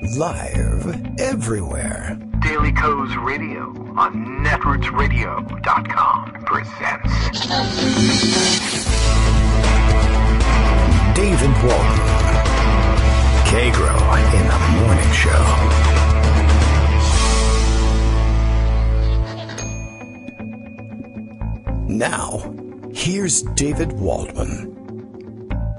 Live everywhere. Daily Kos Radio on netrootsradio.com presents David Walton. Kagro in the Morning Show. Now, here's David Waldman.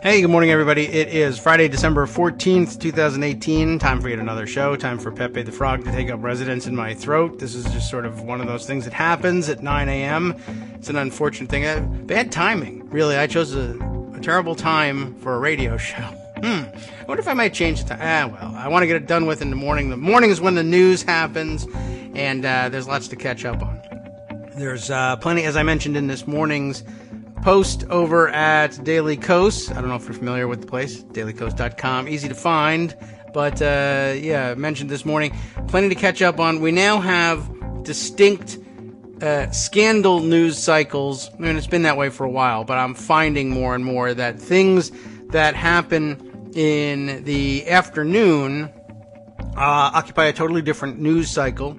Hey, good morning, everybody. It is Friday, December 14th, 2018. Time for yet another show. Time for Pepe the Frog to take up residence in my throat. This is just sort of one of those things that happens at 9 a.m. It's an unfortunate thing. Bad timing, really. I chose a terrible time for a radio show. I wonder if I might change the time. Well, I want to get it done with in the morning. The morning is when the news happens, and there's lots to catch up on. There's plenty, as I mentioned in this morning's post over at Daily Kos. I don't know if you're familiar with the place, dailykos.com. Easy to find, but I mentioned this morning, plenty to catch up on. We now have distinct scandal news cycles. I mean, it's been that way for a while, but I'm finding more and more that things that happen in the afternoon occupy a totally different news cycle.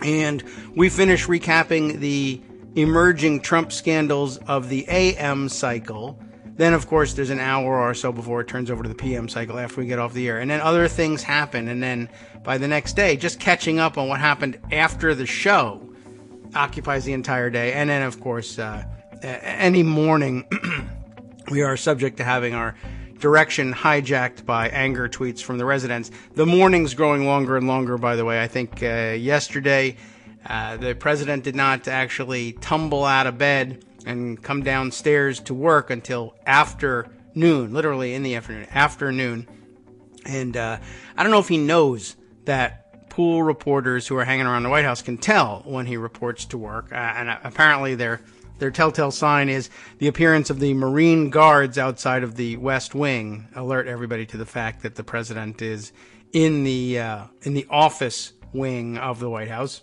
And we finish recapping the emerging Trump scandals of the AM cycle. Then, of course, there's an hour or so before it turns over to the PM cycle after we get off the air. And then other things happen. And then by the next day, just catching up on what happened after the show occupies the entire day. And then, of course, any morning, we are subject to having our direction hijacked by anger tweets from the residents. The morning's growing longer and longer, by the way. I think yesterday, the president did not actually tumble out of bed and come downstairs to work until afternoon, literally in the afternoon. And I don't know if he knows that pool reporters who are hanging around the White House can tell when he reports to work. And apparently their telltale sign is the appearance of the Marine Guards outside of the West Wing. Alert everybody to the fact that the president is in the office wing of the White House.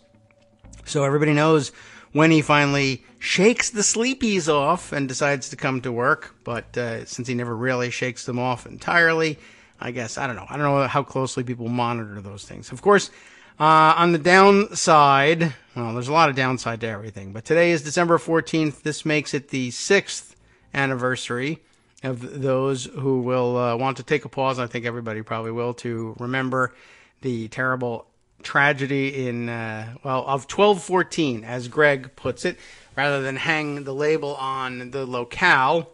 So everybody knows when he finally shakes the sleepies off and decides to come to work. But since he never really shakes them off entirely, I guess, I don't know how closely people monitor those things. Of course, on the downside, well, there's a lot of downside to everything. But today is December 14th. This makes it the 6th anniversary of those who will want to take a pause. I think everybody probably will, to remember the terrible tragedy in, of 1214, as Greg puts it, rather than hang the label on the locale.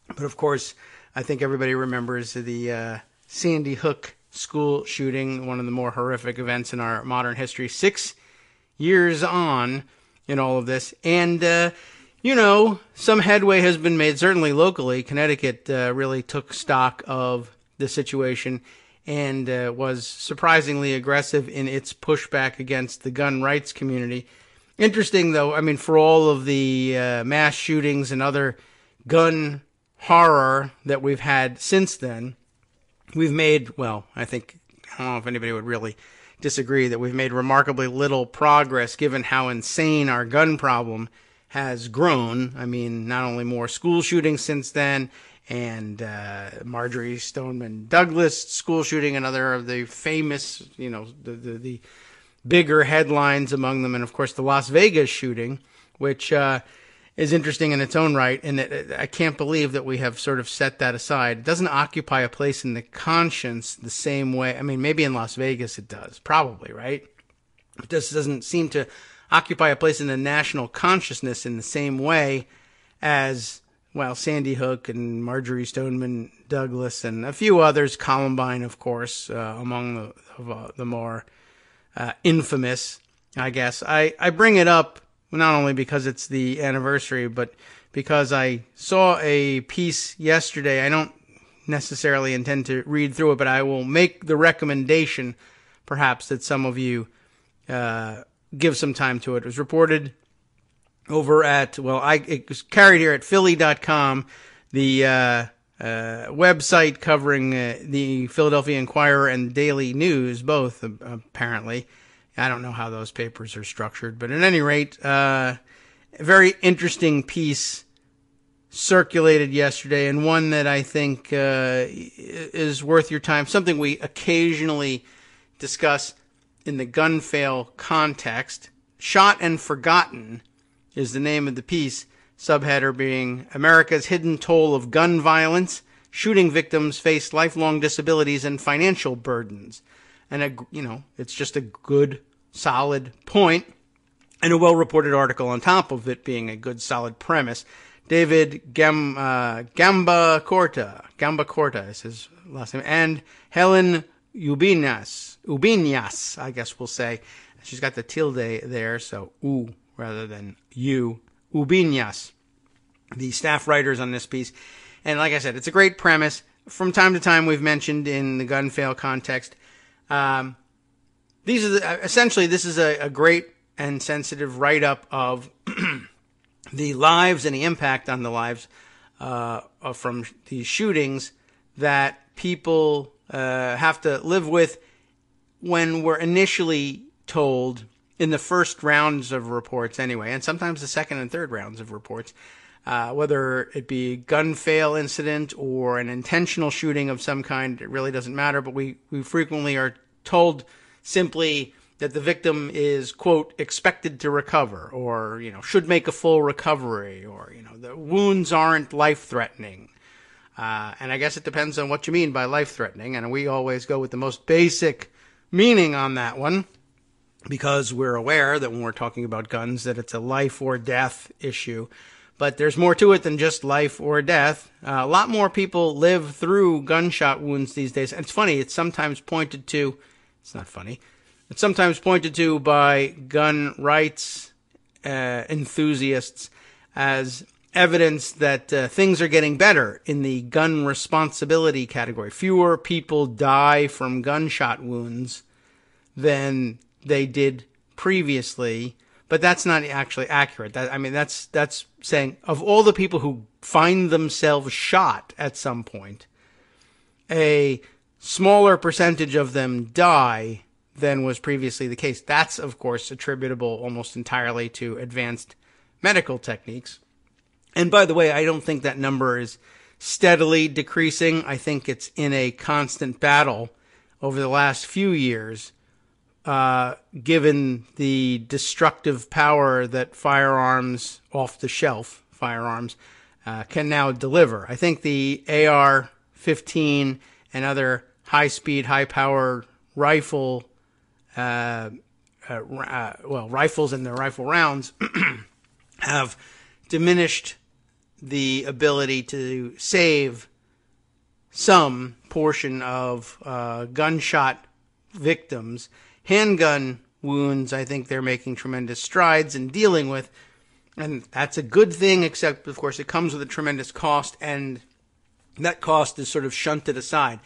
But of course, I think everybody remembers the Sandy Hook school shooting, one of the more horrific events in our modern history, 6 years on in all of this. And, some headway has been made, certainly locally. Connecticut really took stock of the situation and was surprisingly aggressive in its pushback against the gun rights community. Interesting, though, I mean, for all of the mass shootings and other gun horror that we've had since then, we've made, I don't know if anybody would really disagree that we've made remarkably little progress given how insane our gun problem has grown. I mean, not only more school shootings since then, and Marjorie Stoneman Douglas school shooting, another of the famous, the bigger headlines among them, and of course the Las Vegas shooting, which is interesting in its own right, and I can't believe that we have sort of set that aside. It doesn't occupy a place in the conscience the same way. I mean, maybe in Las Vegas it does, probably, right? But this doesn't seem to occupy a place in the national consciousness in the same way as, Sandy Hook and Marjorie Stoneman Douglas and a few others, Columbine, of course, among the more infamous, I guess. I bring it up not only because it's the anniversary, but because I saw a piece yesterday. I don't necessarily intend to read through it, but I will make the recommendation, perhaps, that some of you give some time to it. It was reported over at, it was carried here at Philly.com, the website covering the Philadelphia Inquirer and Daily News, both, apparently. I don't know how those papers are structured, but at any rate, a very interesting piece circulated yesterday, and one that I think is worth your time, something we occasionally discuss in the gun fail context. Shot and Forgotten is the name of the piece, subheader being America's Hidden Toll of Gun Violence. Shooting victims face lifelong disabilities and financial burdens. And, it's just a good, solid point, and a well-reported article on top of it being a good, solid premise. David Gambacorta is his last name, and Helen Ubiñas, I guess we'll say. She's got the tilde there, so U rather than U. Ubiñas, the staff writers on this piece. And like I said, it's a great premise. From time to time, we've mentioned in the gun fail context, this is a great and sensitive write-up of the lives and the impact on the lives from these shootings that people have to live with when we're initially told in the first rounds of reports anyway, and sometimes the second and third rounds of reports, whether it be a gun fail incident or an intentional shooting of some kind, it really doesn't matter, but we frequently are told simply that the victim is, quote, expected to recover, or, should make a full recovery, or, the wounds aren't life-threatening. And I guess it depends on what you mean by life-threatening, and we always go with the most basic meaning on that one, because we're aware that when we're talking about guns that it's a life or death issue. But there's more to it than just life or death. A lot more people live through gunshot wounds these days. And it's funny, it's sometimes pointed to, it's not funny, it's sometimes pointed to by gun rights enthusiasts as evidence that things are getting better in the gun responsibility category. Fewer people die from gunshot wounds than they did previously. But that's not actually accurate. That's saying of all the people who find themselves shot at some point, a smaller percentage of them die than was previously the case. That's, of course, attributable almost entirely to advanced medical techniques. And by the way, I don't think that number is steadily decreasing. I think it's in a constant battle over the last few years, given the destructive power that firearms, off-the-shelf firearms, can now deliver. I think the AR-15 and other high-speed, high-power rifle, rifles and their rifle rounds have diminished the ability to save some portion of gunshot victims. Handgun wounds, I think they're making tremendous strides in dealing with, and that's a good thing, except, of course, it comes with a tremendous cost, and that cost is sort of shunted aside.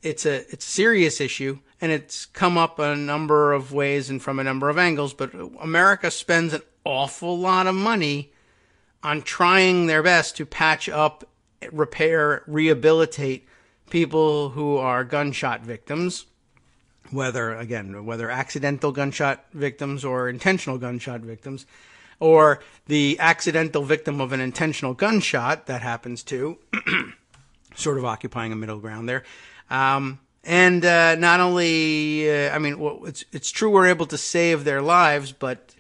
It's a serious issue, and it's come up a number of ways and from a number of angles, but America spends an awful lot of money on trying their best to patch up, repair, rehabilitate people who are gunshot victims, whether accidental gunshot victims or intentional gunshot victims, or the accidental victim of an intentional gunshot, that happens too, sort of occupying a middle ground there. And not only, it's true we're able to save their lives, but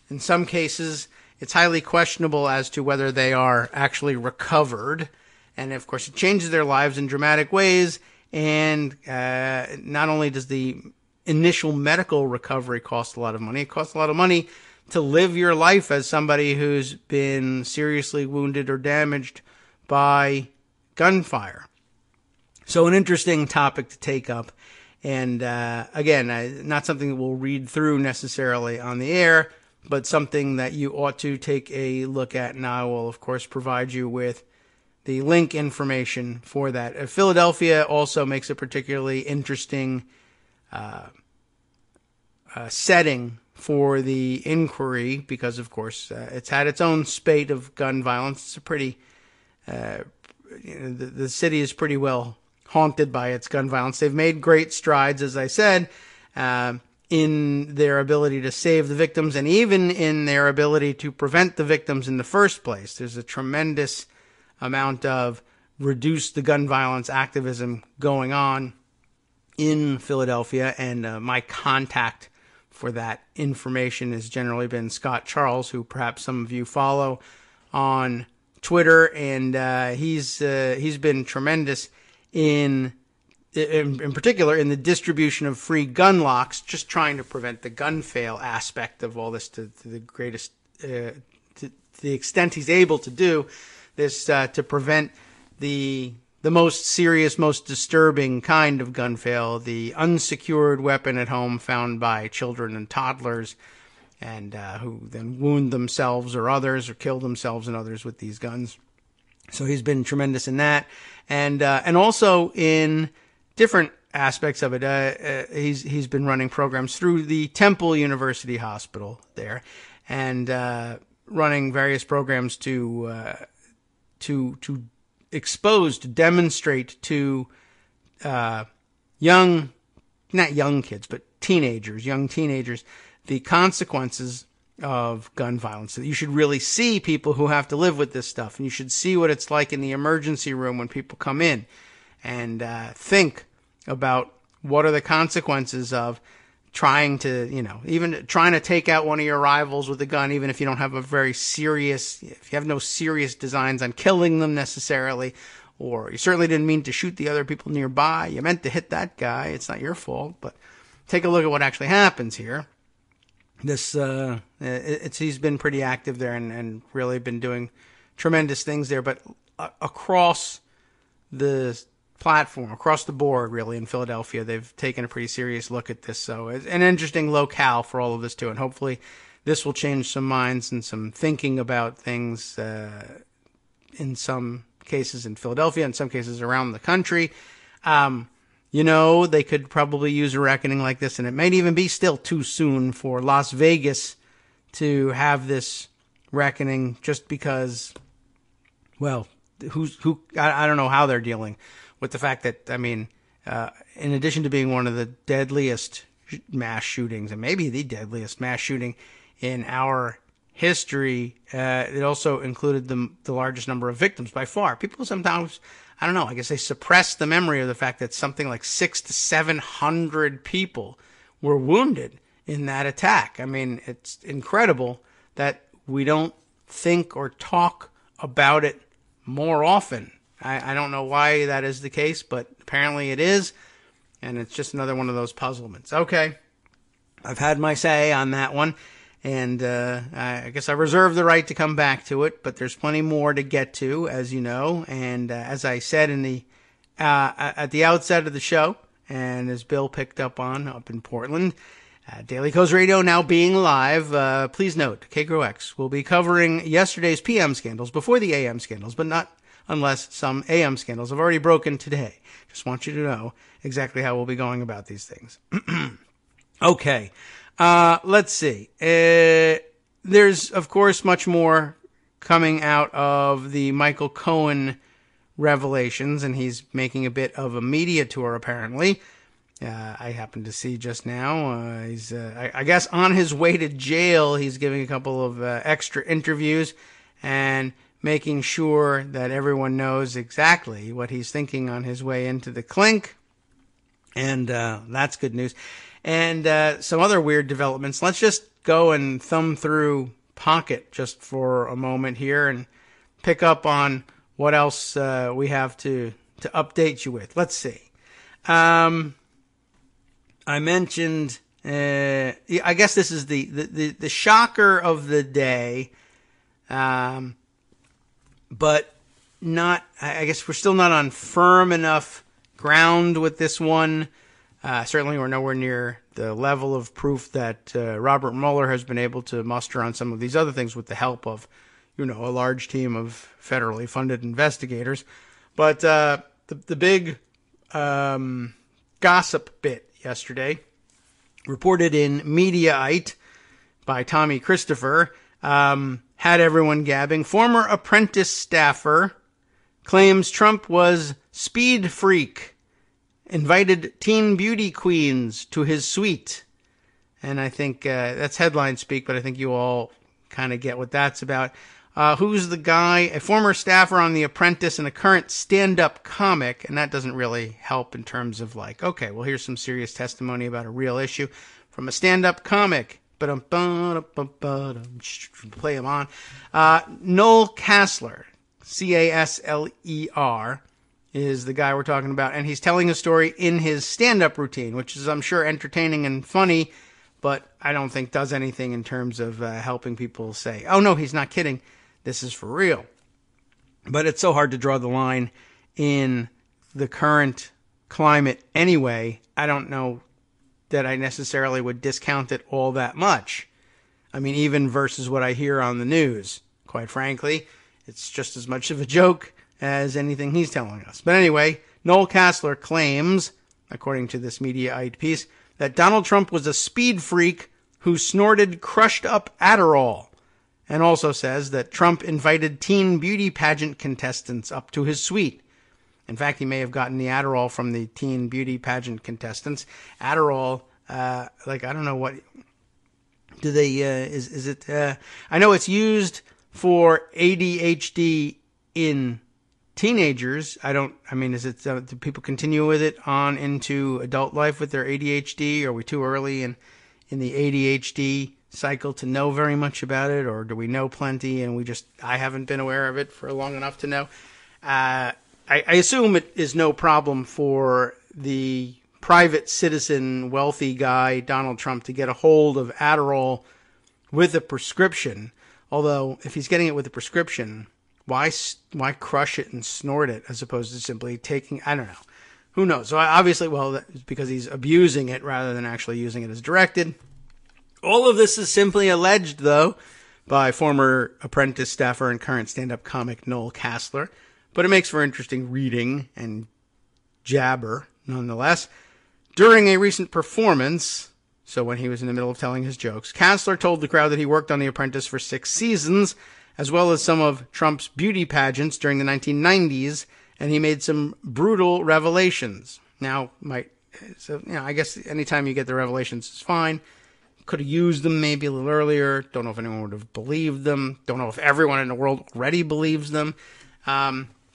in some cases it's highly questionable as to whether they are actually recovered. And of course it changes their lives in dramatic ways. And not only does the initial medical recovery cost a lot of money, it costs a lot of money to live your life as somebody who's been seriously wounded or damaged by gunfire. So an interesting topic to take up. And again, not something that we'll read through necessarily on the air, but something that you ought to take a look at. And I will, of course, provide you with the link information for that. Philadelphia also makes a particularly interesting setting for the inquiry because, of course, it's had its own spate of gun violence. It's a pretty, the city is pretty well haunted by its gun violence. They've made great strides, as I said, in their ability to save the victims and even in their ability to prevent the victims in the first place. There's a tremendous amount of reduce the gun violence activism going on in Philadelphia, and my contact for that information has generally been Scott Charles, who perhaps some of you follow on Twitter, and he's been tremendous in particular in the distribution of free gun locks, just trying to prevent the gun fail aspect of all this to the greatest to the extent he's able to do this to prevent the most serious, most disturbing kind of gun fail, the unsecured weapon at home found by children and toddlers, and who then wound themselves or others or kill themselves and others with these guns. So he's been tremendous in that, and also in different aspects of it. He's been running programs through the Temple University Hospital there, and running various programs to expose, to demonstrate to young kids, but young teenagers, the consequences of gun violence. So you should really see people who have to live with this stuff, and you should see what it's like in the emergency room when people come in, and think about what are the consequences of trying to, even trying to take out one of your rivals with a gun, even if you don't have if you have no serious designs on killing them necessarily, or you certainly didn't mean to shoot the other people nearby. You meant to hit that guy. It's not your fault, but take a look at what actually happens here. He's been pretty active there and really been doing tremendous things there, but across the platform, across the board, really, in Philadelphia, they've taken a pretty serious look at this. So it's an interesting locale for all of this too, and hopefully this will change some minds and some thinking about things in some cases in Philadelphia, in some cases around the country. They could probably use a reckoning like this, and it might even be still too soon for Las Vegas to have this reckoning, just because, well, I don't know how they're dealing with the fact that, in addition to being one of the deadliest mass shootings, and maybe the deadliest mass shooting in our history, it also included the largest number of victims by far. People sometimes, I don't know, I guess they suppress the memory of the fact that something like 600 to 700 people were wounded in that attack. It's incredible that we don't think or talk about it more often. I don't know why that is the case, but apparently it is, and it's just another one of those puzzlements. Okay, I've had my say on that one, and I guess I reserve the right to come back to it, but there's plenty more to get to, as you know, and as I said at the outset of the show, and as Bill picked up in Portland, Daily Kos Radio now being live. Please note, Kagro X will be covering yesterday's PM scandals before the AM scandals, but not unless some AM scandals have already broken today. Just want you to know exactly how we'll be going about these things. Okay, let's see. There's, of course, much more coming out of the Michael Cohen revelations, and he's making a bit of a media tour, apparently. I happened to see just now. He's, I guess, on his way to jail. He's giving a couple of extra interviews and making sure that everyone knows exactly what he's thinking on his way into the clink. And that's good news. And some other weird developments. Let's just go and thumb through Pocket just for a moment here and pick up on what else we have to update you with. Let's see. I mentioned, I guess this is the shocker of the day, but not, I guess we're still not on firm enough ground with this one. Certainly we're nowhere near the level of proof that Robert Mueller has been able to muster on some of these other things with the help of, a large team of federally funded investigators. But the big gossip bit yesterday, reported in Mediaite by Tommy Christopher, had everyone gabbing. Former Apprentice staffer claims Trump was speed freak, invited teen beauty queens to his suite. And I think that's headline speak, but I think you all kind of get what that's about. who's the guy, a former staffer on The Apprentice and a current stand-up comic, and that doesn't really help in terms of like, okay, well, here's some serious testimony about a real issue from a stand-up comic. Play him on. Noel Casler, Casler, is the guy we're talking about, and he's telling a story in his stand-up routine, which is, I'm sure, entertaining and funny, but I don't think does anything in terms of helping people say, oh, no, he's not kidding. This is for real. But it's so hard to draw the line in the current climate anyway. I don't know that I necessarily would discount it all that much. I mean, even versus what I hear on the news. Quite frankly, it's just as much of a joke as anything he's telling us. But anyway, Noel Casler claims, according to this Mediaite piece, that Donald Trump was a speed freak who snorted crushed up Adderall, and also says that Trump invited teen beauty pageant contestants up to his suite. In fact, he may have gotten the Adderall from the teen beauty pageant contestants. Adderall, I don't know what, do they, is it, I know it's used for ADHD in teenagers. Is it, do people continue with it on into adult life with their ADHD? Are we too early in the ADHD cycle to know very much about it? Or do we know plenty and I haven't been aware of it for long enough to know? I assume it is no problem for the private citizen, wealthy guy, Donald Trump, to get a hold of Adderall with a prescription. Although, if he's getting it with a prescription, why crush it and snort it as opposed to simply taking, I don't know. Who knows? So obviously, it's because he's abusing it rather than actually using it as directed. All of this is simply alleged, though, by former Apprentice staffer and current stand-up comic Noel Casler. But it makes for interesting reading and jabber, nonetheless. During a recent performance, so when he was in the middle of telling his jokes, Casler told the crowd that he worked on The Apprentice for 6 seasons, as well as some of Trump's beauty pageants during the 1990s, and he made some brutal revelations. Now, I guess anytime you get the revelations is fine. Could have used them maybe a little earlier. Don't know if anyone would have believed them. Don't know if everyone in the world already believes them.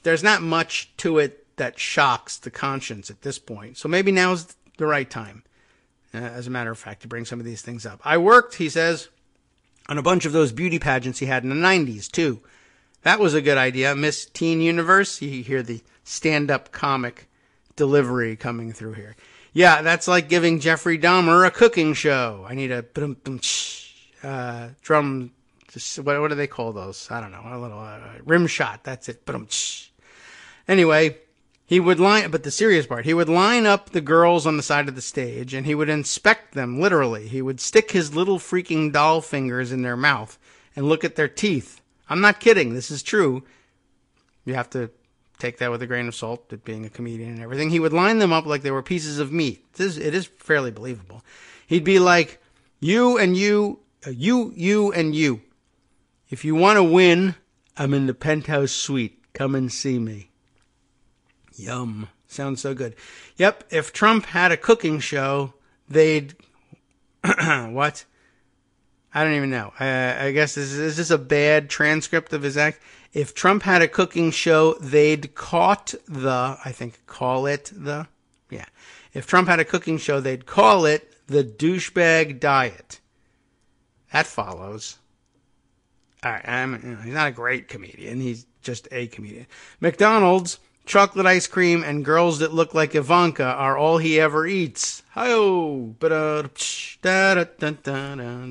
There's not much to it that shocks the conscience at this point. So maybe now's the right time, as a matter of fact, to bring some of these things up. I worked, he says, on a bunch of those beauty pageants he had in the 90s, too. That was a good idea. Miss Teen Universe, you hear the stand-up comic delivery coming through here. Yeah, that's like giving Jeffrey Dahmer a cooking show. I need a drum. What do they call those? I don't know. A little rim shot. That's it. Anyway, but the serious part, he would line up the girls on the side of the stage and he would inspect them, literally. He would stick his little freaking doll fingers in their mouth and look at their teeth. I'm not kidding. This is true. You have to take that with a grain of salt, it being a comedian and everything. He would line them up like they were pieces of meat. It is fairly believable. He'd be like, you and you, you and you. If you want to win, I'm in the penthouse suite. Come and see me. Yum. Sounds so good. Yep, if Trump had a cooking show, they'd... What? I don't even know. I guess is this a bad transcript of his act? If Trump had a cooking show, they'd call it the... Yeah. If Trump had a cooking show, they'd call it the douchebag diet. That follows. All right, he's not a great comedian. He's just a comedian. McDonald's, chocolate ice cream, and girls that look like Ivanka are all he ever eats. Hi-oh! And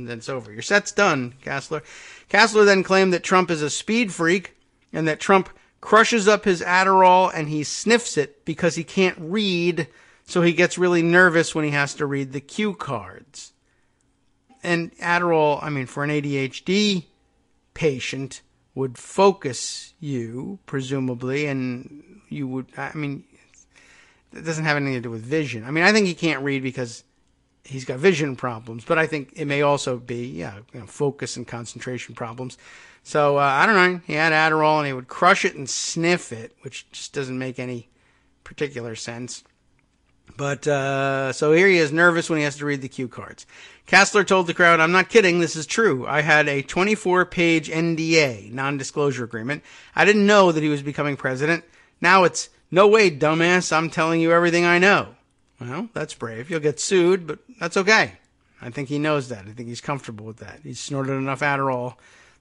it's over. Your set's done, Casler. Casler then claimed that Trump is a speed freak and that Trump crushes up his Adderall and he sniffs it because he can't read, so he gets really nervous when he has to read the cue cards. And Adderall, for an ADHD patient, would focus you, presumably, and you would, it doesn't have anything to do with vision. I think he can't read because he's got vision problems, but I think it may also be, focus and concentration problems. So, I don't know, he had Adderall and he would crush it and sniff it, which just doesn't make any particular sense. But so here he is, nervous when he has to read the cue cards. Kastler told the crowd, "I'm not kidding, this is true. I had a 24-page NDA, non-disclosure agreement. I didn't know that he was becoming president. Now it's, no way, dumbass, I'm telling you everything I know." Well, that's brave. You'll get sued, but that's okay. I think he knows that. I think he's comfortable with that. He's snorted enough Adderall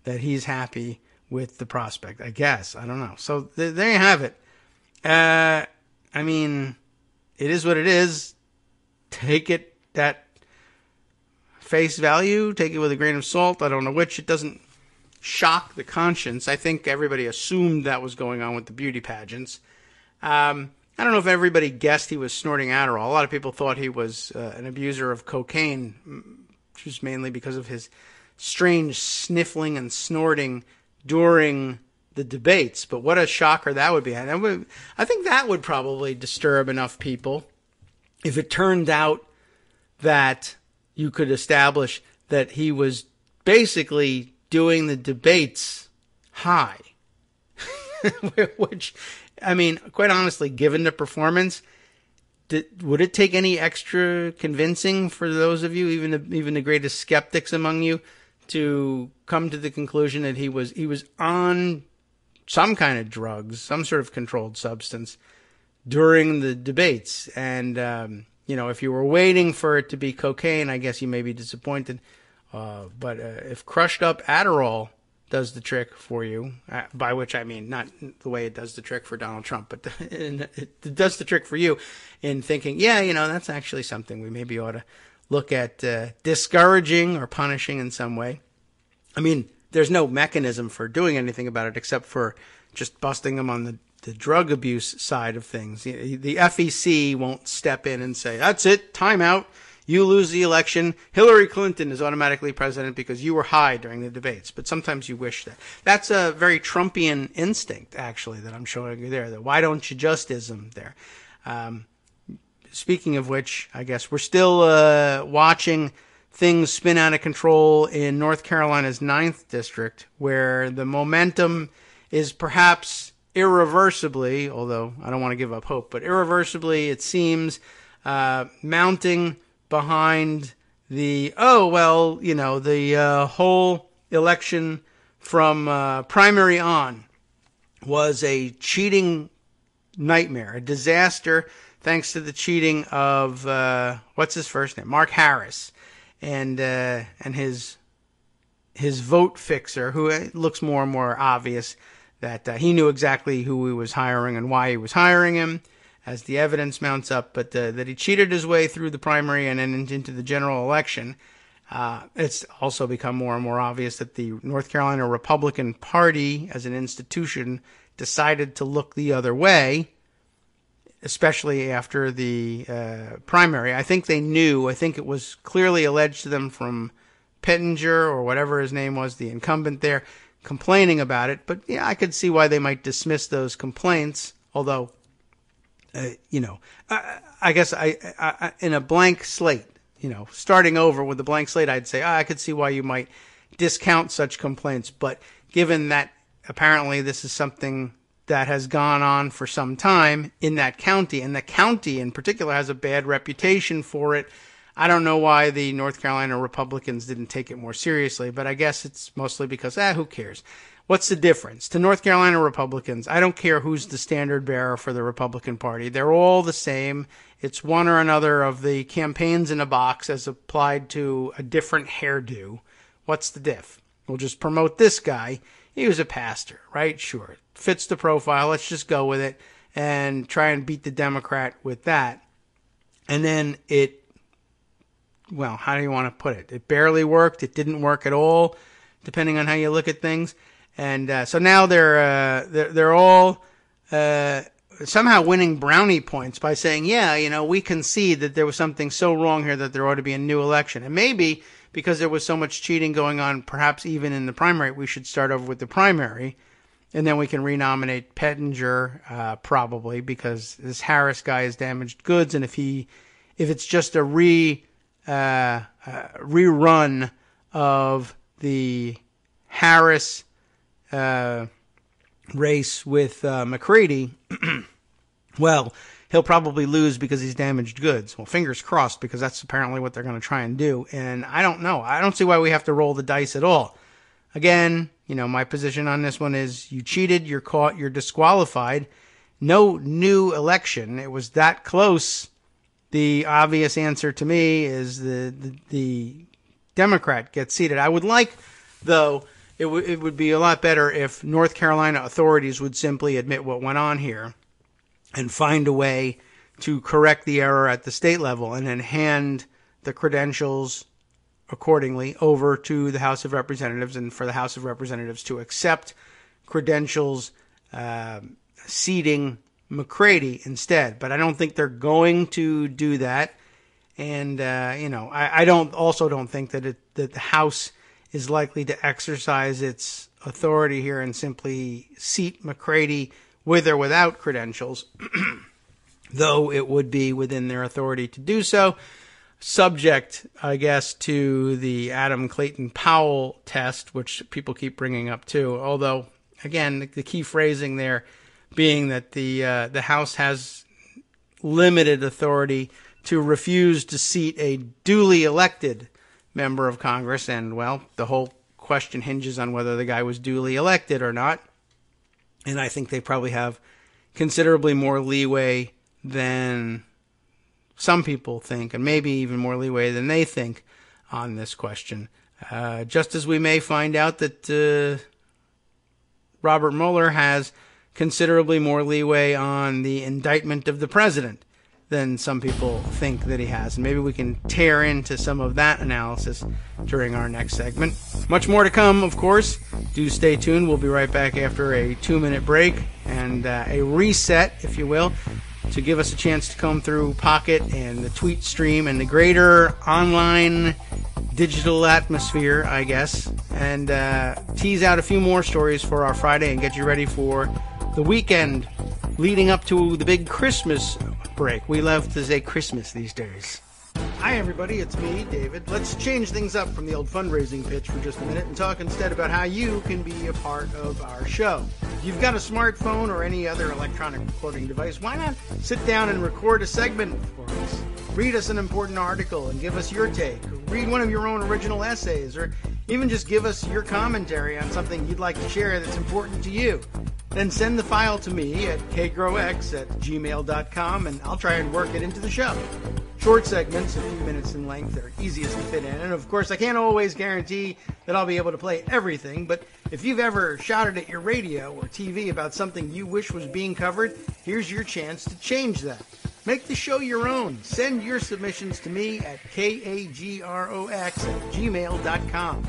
that he's happy with the prospect, I guess. I don't know. So there you have it. I mean, it is what it is. Take it that face value. Take it with a grain of salt. I don't know which. It doesn't shock the conscience. I think everybody assumed that was going on with the beauty pageants. I don't know if everybody guessed he was snorting Adderall. A lot of people thought he was an abuser of cocaine, just mainly because of his strange sniffling and snorting during the debates. But what a shocker that would be. I think that would probably disturb enough people if it turned out that you could establish that he was basically doing the debates high. Which, I mean, quite honestly, given the performance, would it take any extra convincing for those of you, even the greatest skeptics among you, to come to the conclusion that he was on some kind of drugs, some sort of controlled substance during the debates? And if you were waiting for it to be cocaine, I guess you may be disappointed. But if crushed up Adderall does the trick for you, by which I mean not the way it does the trick for Donald Trump, but it does the trick for you in thinking, that's actually something we maybe ought to look at discouraging or punishing in some way. I mean, there's no mechanism for doing anything about it except for just busting them on the drug abuse side of things. The FEC won't step in and say, "That's it, time out. You lose the election. Hillary Clinton is automatically president because you were high during the debates." But sometimes you wish that. That's a very Trumpian instinct, actually, that I'm showing you there. The why don't you justism there. Speaking of which, I guess we're still watching things spin out of control in North Carolina's 9th district, where the momentum is perhaps irreversibly, although I don't want to give up hope, but irreversibly, it seems, mounting behind the whole election from primary on was a cheating nightmare, a disaster, thanks to the cheating of what's his first name, Mark Harris, and his vote fixer, who it looks more and more obvious that he knew exactly who he was hiring and why he was hiring him, as the evidence mounts up, but that he cheated his way through the primary and then into the general election. It's also become more and more obvious that the North Carolina Republican Party, as an institution, decided to look the other way, especially after the primary. I think they knew. I think it was clearly alleged to them from Pettinger, or whatever his name was, the incumbent there, complaining about it. But yeah, I could see why they might dismiss those complaints, although I guess I in a blank slate, starting over with a blank slate, I'd say, I could see why you might discount such complaints. But given that apparently this is something that has gone on for some time in that county, and the county in particular has a bad reputation for it, I don't know why the North Carolina Republicans didn't take it more seriously, but I guess it's mostly because, who cares? What's the difference? To North Carolina Republicans, I don't care who's the standard bearer for the Republican Party. They're all the same. It's one or another of the campaigns in a box as applied to a different hairdo. What's the diff? We'll just promote this guy. He was a pastor, right? Sure. Fits the profile. Let's just go with it and try and beat the Democrat with that. And then how do you want to put it? It barely worked. It didn't work at all, depending on how you look at things. And so now they're all somehow winning brownie points by saying, we concede that there was something so wrong here that there ought to be a new election. And maybe because there was so much cheating going on, perhaps even in the primary, we should start over with the primary, and then we can renominate Pettinger, probably, because this Harris guy is damaged goods, and if it's just a rerun of the Harris race with McCready, well, he'll probably lose because he's damaged goods. Well, fingers crossed, because that's apparently what they're going to try and do. And I don't know. I don't see why we have to roll the dice at all. Again, my position on this one is you cheated, you're caught, you're disqualified. No new election. It was that close. The obvious answer to me is the Democrat gets seated. I would like, though, it would be a lot better if North Carolina authorities would simply admit what went on here and find a way to correct the error at the state level and then hand the credentials accordingly over to the House of Representatives, and for the House of Representatives to accept credentials seating McCready instead. But I don't think they're going to do that. And, I don't think that that the House is likely to exercise its authority here and simply seat McCready with or without credentials, though it would be within their authority to do so, subject, I guess, to the Adam Clayton Powell test, which people keep bringing up too. Although, again, the key phrasing there being that the House has limited authority to refuse to seat a duly elected member of Congress, and, well, the whole question hinges on whether the guy was duly elected or not. And I think they probably have considerably more leeway than some people think, and maybe even more leeway than they think on this question. Just as we may find out that Robert Mueller has considerably more leeway on the indictment of the president than some people think that he has. And maybe we can tear into some of that analysis during our next segment. Much more to come, of course. Do stay tuned. We'll be right back after a 2-minute break and a reset, if you will, to give us a chance to comb through Pocket and the tweet stream and the greater online digital atmosphere, I guess, and tease out a few more stories for our Friday and get you ready for the weekend leading up to the big Christmas break. We love to say Christmas these days. Hi everybody, it's me, David. Let's change things up from the old fundraising pitch for just a minute and talk instead about how you can be a part of our show. If you've got a smartphone or any other electronic recording device, why not sit down and record a segment for us? Read us an important article and give us your take. Or read one of your own original essays, or even just give us your commentary on something you'd like to share that's important to you. Then send the file to me at kagrox@gmail.com, and I'll try and work it into the show. Short segments, a few minutes in length, are easiest to fit in. And of course, I can't always guarantee that I'll be able to play everything, but if you've ever shouted at your radio or TV about something you wish was being covered, here's your chance to change that. Make the show your own. Send your submissions to me at kagrox@gmail.com.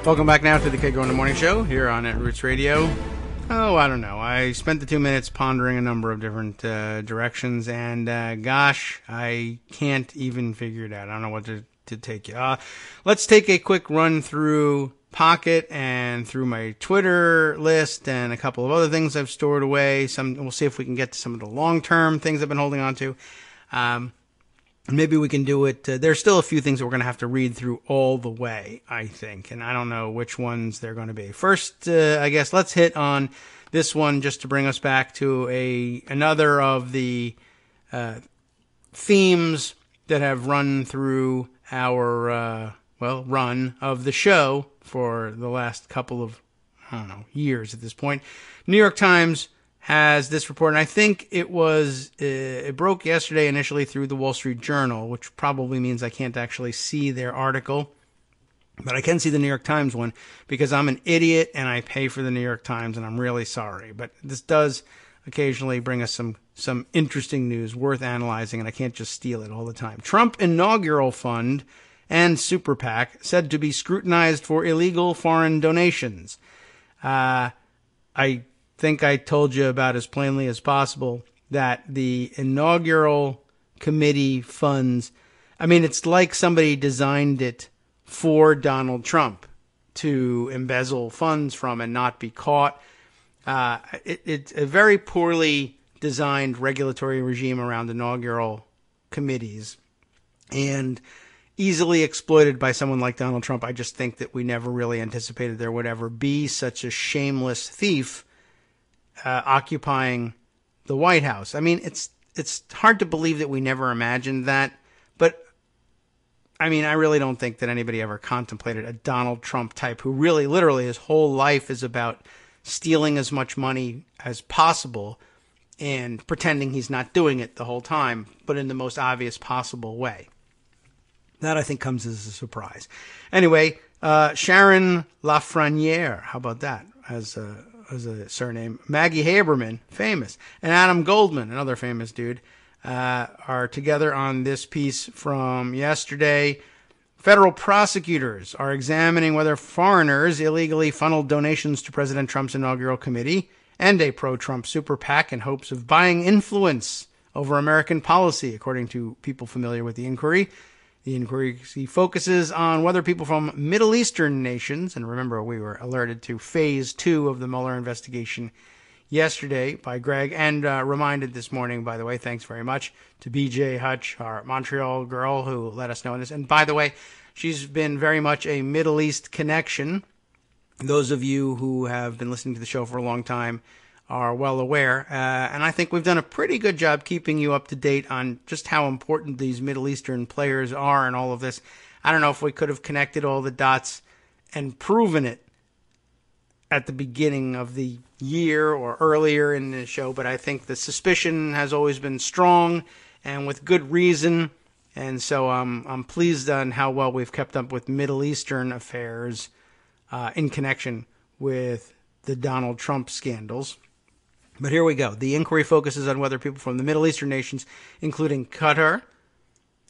Welcome back now to the Kagro in the Morning Show here on Roots Radio. Oh, I don't know. I spent the 2 minutes pondering a number of different directions, and gosh, I can't even figure it out. I don't know what to take you. Let's take a quick run through Pocket and through my Twitter list and a couple of other things I've stored away. We'll see if we can get to some of the long-term things I've been holding on to. Maybe we can do it. There's still a few things that we're going to have to read through all the way, I think, and I don't know which ones they're going to be. First, I guess let's hit on this one just to bring us back to another of the themes that have run through our run of the show for the last couple of years at this point. New York Times has this report, and I think it broke yesterday initially through the Wall Street Journal, which probably means I can't actually see their article, but I can see the New York Times one because I'm an idiot and I pay for the New York Times, and I'm really sorry. But this does occasionally bring us some interesting news worth analyzing, and I can't just steal it all the time. Trump inaugural fund and super PAC said to be scrutinized for illegal foreign donations. I think I told you about as plainly as possible that the inaugural committee funds, it's like somebody designed it for Donald Trump to embezzle funds from and not be caught. It's a very poorly designed regulatory regime around inaugural committees. And easily exploited by someone like Donald Trump. I just think that we never really anticipated there would ever be such a shameless thief occupying the White House. I mean, it's hard to believe that we never imagined that, but I mean, I really don't think that anybody ever contemplated a Donald Trump type who really, literally, his whole life is about stealing as much money as possible and pretending he's not doing it the whole time, but in the most obvious possible way. That, I think, comes as a surprise. Anyway, Sharon Lafreniere, how about that, as a surname. Maggie Haberman, famous, and Adam Goldman, another famous dude, are together on this piece from yesterday. Federal prosecutors are examining whether foreigners illegally funneled donations to President Trump's inaugural committee and a pro-Trump super PAC in hopes of buying influence over American policy, according to people familiar with the inquiry. The inquiry focuses on whether people from Middle Eastern nations, and remember we were alerted to phase 2 of the Mueller investigation yesterday by Greg, and reminded this morning, by the way, thanks very much, to BJ Hutch, our Montreal girl, who let us know this. And by the way, she's been very much a Middle East connection. Those of you who have been listening to the show for a long time are well aware, and I think we've done a pretty good job keeping you up to date on just how important these Middle Eastern players are and all of this. I don't know if we could have connected all the dots and proven it at the beginning of the year or earlier in the show, but I think the suspicion has always been strong and with good reason, and so I'm pleased on how well we've kept up with Middle Eastern affairs in connection with the Donald Trump scandals. But here we go. The inquiry focuses on whether people from the Middle Eastern nations, including Qatar,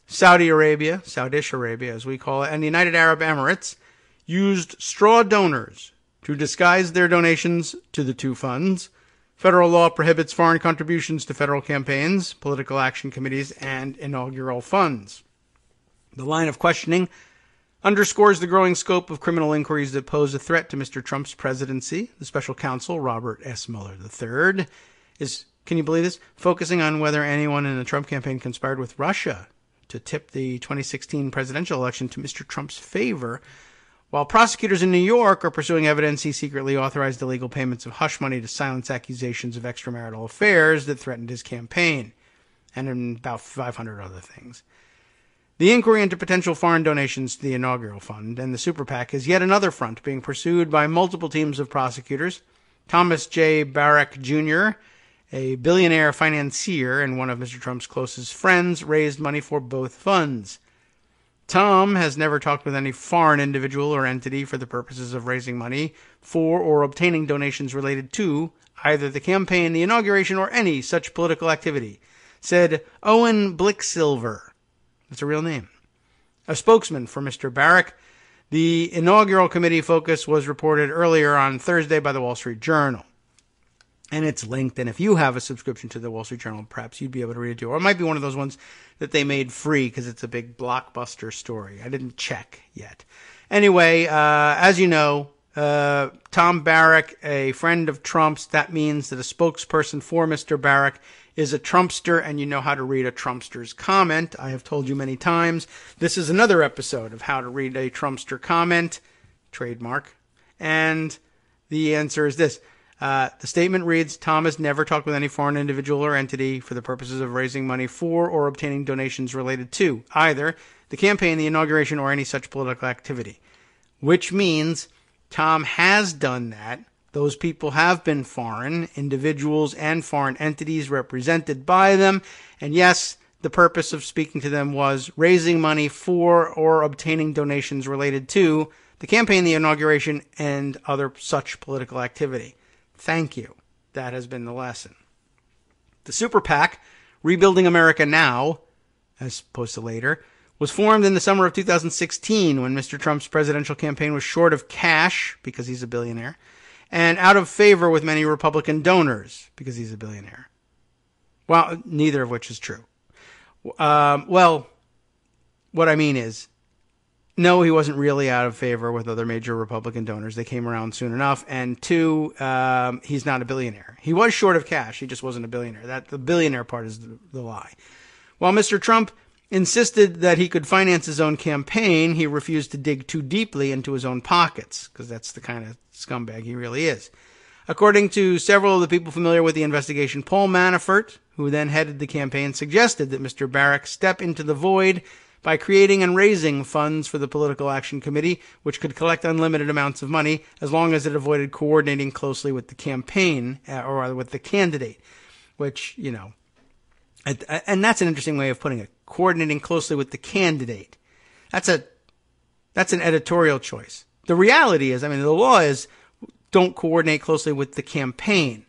Saudi Arabia, Saudish Arabia as we call it, and the United Arab Emirates, used straw donors to disguise their donations to the two funds. Federal law prohibits foreign contributions to federal campaigns, political action committees, and inaugural funds. The line of questioning underscores the growing scope of criminal inquiries that pose a threat to Mr. Trump's presidency. The special counsel, Robert S. Mueller III, is, can you believe this, focusing on whether anyone in the Trump campaign conspired with Russia to tip the 2016 presidential election to Mr. Trump's favor, while prosecutors in New York are pursuing evidence he secretly authorized illegal payments of hush money to silence accusations of extramarital affairs that threatened his campaign, and about 500 other things. The inquiry into potential foreign donations to the inaugural fund and the super PAC is yet another front being pursued by multiple teams of prosecutors. Thomas J. Barrack Jr., a billionaire financier and one of Mr. Trump's closest friends, raised money for both funds. Tom has never talked with any foreign individual or entity for the purposes of raising money for or obtaining donations related to either the campaign, the inauguration, or any such political activity, said Owen Blicksilver. That's a real name. A spokesman for Mr. Barrack. The inaugural committee focus was reported earlier on Thursday by the Wall Street Journal. And it's linked, and if you have a subscription to the Wall Street Journal, perhaps you'd be able to read it too. Or it might be one of those ones that they made free because it's a big blockbuster story. I didn't check yet. Anyway, as you know, Tom Barrack, a friend of Trump's, that means that a spokesperson for Mr. Barrack is a Trumpster, and you know how to read a Trumpster's comment. I have told you many times. This is another episode of how to read a Trumpster comment, trademark. And the answer is this. The statement reads, Tom has never talked with any foreign individual or entity for the purposes of raising money for or obtaining donations related to either the campaign, the inauguration, or any such political activity. Which means Tom has done that. Those people have been foreign individuals and foreign entities represented by them. And yes, the purpose of speaking to them was raising money for or obtaining donations related to the campaign, the inauguration, and other such political activity. Thank you. That has been the lesson. The Super PAC, Rebuilding America Now, as opposed to later, was formed in the summer of 2016 when Mr. Trump's presidential campaign was short of cash, because he's a billionaire, and out of favor with many Republican donors, because he's a billionaire. Well, neither of which is true. Well, what I mean is, no, he wasn't really out of favor with other major Republican donors. They came around soon enough. And two, he's not a billionaire. He was short of cash. He just wasn't a billionaire. The billionaire part is the lie. While Mr. Trump insisted that he could finance his own campaign. He refused to dig too deeply into his own pockets, because that's the kind of scumbag he really is. According to several of the people familiar with the investigation, Paul Manafort, who then headed the campaign, suggested that Mr. Barrack step into the void by creating and raising funds for the Political Action Committee, which could collect unlimited amounts of money as long as it avoided coordinating closely with the campaign or with the candidate, which, you know, and that's an interesting way of putting it, coordinating closely with the candidate. That's an editorial choice. The reality is, I mean, the law is don't coordinate closely with the campaign.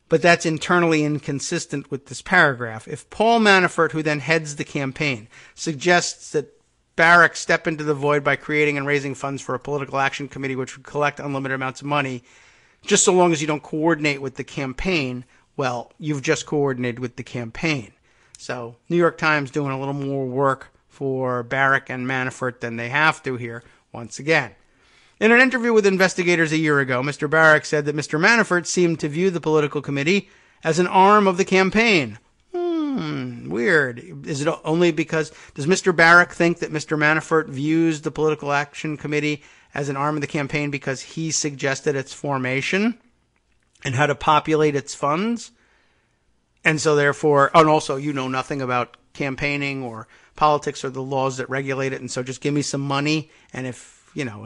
But that's internally inconsistent with this paragraph. If Paul Manafort, who then heads the campaign, suggests that Barrack step into the void by creating and raising funds for a political action committee which would collect unlimited amounts of money, just so long as you don't coordinate with the campaign, well, you've just coordinated with the campaign. So New York Times doing a little more work for Barrack and Manafort than they have to here once again. In an interview with investigators a year ago, Mr. Barrack said that Mr. Manafort seemed to view the political committee as an arm of the campaign. Weird. Is it only because, does Mr. Barrack think that Mr. Manafort views the Political Action Committee as an arm of the campaign because he suggested its formation and how to populate its funds? And so therefore, and also you know nothing about campaigning or politics or the laws that regulate it, and so just give me some money, and if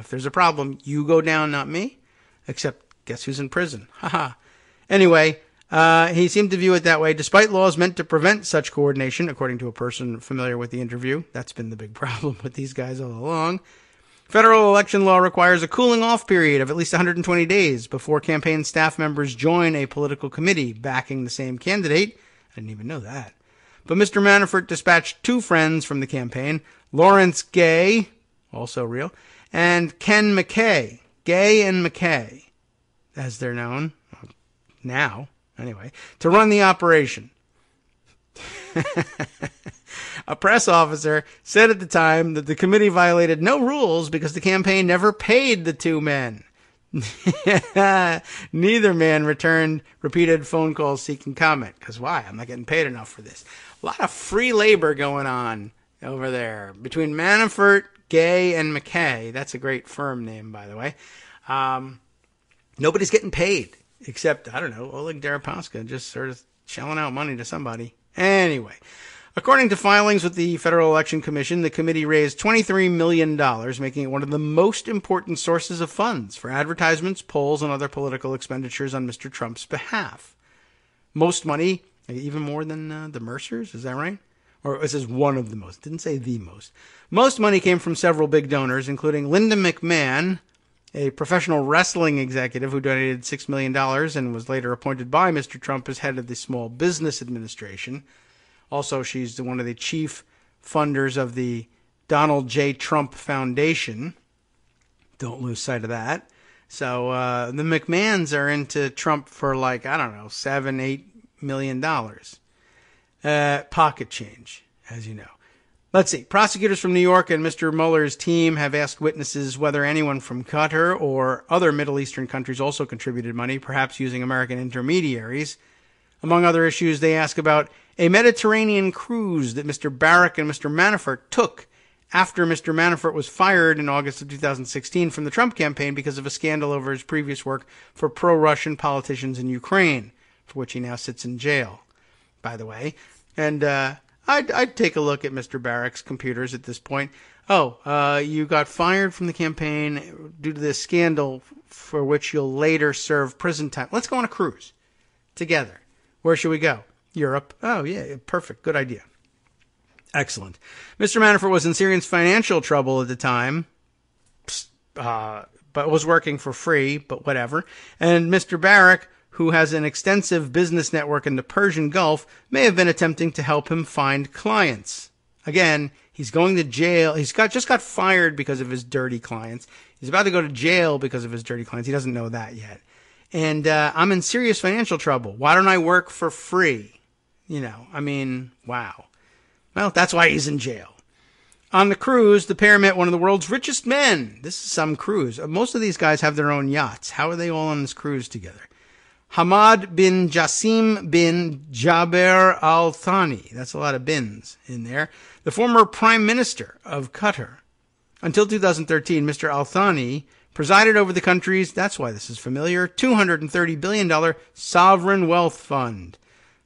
there's a problem, you go down, not me. Except, guess who's in prison? Haha. Anyway, he seemed to view it that way, despite laws meant to prevent such coordination, according to a person familiar with the interview. That's been the big problem with these guys all along. Federal election law requires a cooling-off period of at least 120 days before campaign staff members join a political committee backing the same candidate. I didn't even know that. But Mr. Manafort dispatched two friends from the campaign, Lawrence Gay, also real, and Ken McKay, Gay and McKay, as they're known now, anyway, to run the operation. A press officer said at the time that the committee violated no rules because the campaign never paid the two men. Neither man returned repeated phone calls seeking comment. Because why? I'm not getting paid enough for this. A lot of free labor going on over there between Manafort, Gay, and McKay. That's a great firm name, by the way. Nobody's getting paid except, I don't know, Oleg Deripaska just sort of shelling out money to somebody. Anyway, according to filings with the Federal Election Commission, the committee raised $23 million, making it one of the most important sources of funds for advertisements, polls, and other political expenditures on Mr. Trump's behalf. Most money, even more than the Mercers, is that right? Or this is one of the most. Didn't say the most. Most money came from several big donors, including Linda McMahon, a professional wrestling executive who donated $6 million and was later appointed by Mr. Trump as head of the Small Business Administration. Also, she's one of the chief funders of the Donald J. Trump Foundation. Don't lose sight of that. So the McMahons are into Trump for like, I don't know, $7-8 million. Pocket change, as you know. Let's see. Prosecutors from New York and Mr. Mueller's team have asked witnesses whether anyone from Qatar or other Middle Eastern countries also contributed money, perhaps using American intermediaries. Among other issues, they ask about a Mediterranean cruise that Mr. Barrack and Mr. Manafort took after Mr. Manafort was fired in August of 2016 from the Trump campaign because of a scandal over his previous work for pro-Russian politicians in Ukraine, for which he now sits in jail, by the way. And I'd take a look at Mr. Barrack's computers at this point. You got fired from the campaign due to this scandal for which you'll later serve prison time. Let's go on a cruise together. Where should we go? Europe. Oh, yeah, perfect. Good idea. Excellent. Mr. Manafort was in serious financial trouble at the time, but was working for free, but whatever. And Mr. Barrack, who has an extensive business network in the Persian Gulf, may have been attempting to help him find clients. Again, he's going to jail. He's just got fired because of his dirty clients. He's about to go to jail because of his dirty clients. He doesn't know that yet. And I'm in serious financial trouble. Why don't I work for free? Wow. Well, that's why he's in jail. On the cruise, the pair met one of the world's richest men. This is some cruise. Most of these guys have their own yachts. How are they all on this cruise together? Hamad bin Jassim bin Jaber Al Thani. That's a lot of bins in there. The former Prime Minister of Qatar. Until 2013, Mr. Al Thani presided over the country's, that's why this is familiar, $230 billion sovereign wealth fund.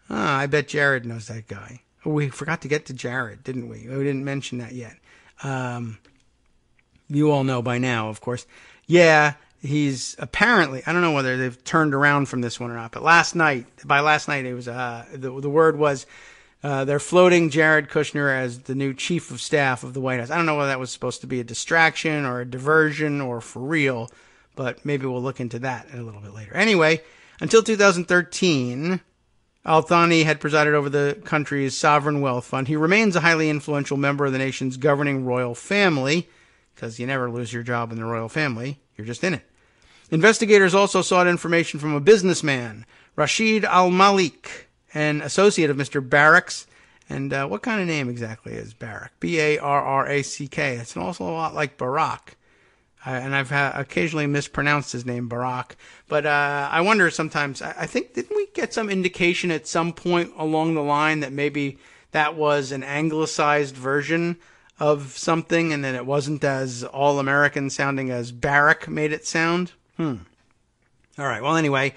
I bet Jared knows that guy. Oh, we forgot to get to Jared, didn't we? We didn't mention that yet. You all know by now, of course. Yeah, he's apparently, I don't know whether they've turned around from this one or not, but by last night, it was, the word was, they're floating Jared Kushner as the new chief of staff of the White House. I don't know whether that was supposed to be a distraction or a diversion or for real, but maybe we'll look into that a little bit later. Anyway, until 2013, Al Thani had presided over the country's sovereign wealth fund. He remains a highly influential member of the nation's governing royal family, because you never lose your job in the royal family. You're just in it. Investigators also sought information from a businessman, Rashid Al-Malik, an associate of Mr. Barrack's. And what kind of name exactly is Barrack? B-A-R-R-A-C-K. It's also a lot like Barack. And I've occasionally mispronounced his name, Barack. But I wonder sometimes, I think, didn't we get some indication at some point along the line that maybe that was an anglicized version of something and then it wasn't as all-American sounding as Barack made it sound? All right, well, anyway,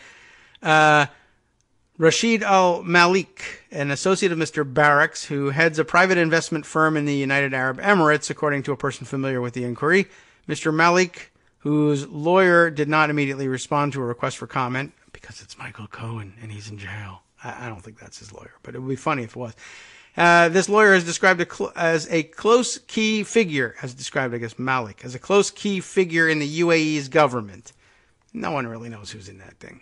Rashid Al-Malik, an associate of Mr. Barrack's, who heads a private investment firm in the United Arab Emirates, according to a person familiar with the inquiry. Mr. Malik, whose lawyer did not immediately respond to a request for comment, because it's Michael Cohen and he's in jail. I don't think that's his lawyer, but it would be funny if it was. This lawyer is described as a close key figure, as described, I guess, Malik, as a close key figure in the UAE's government. No one really knows who's in that thing.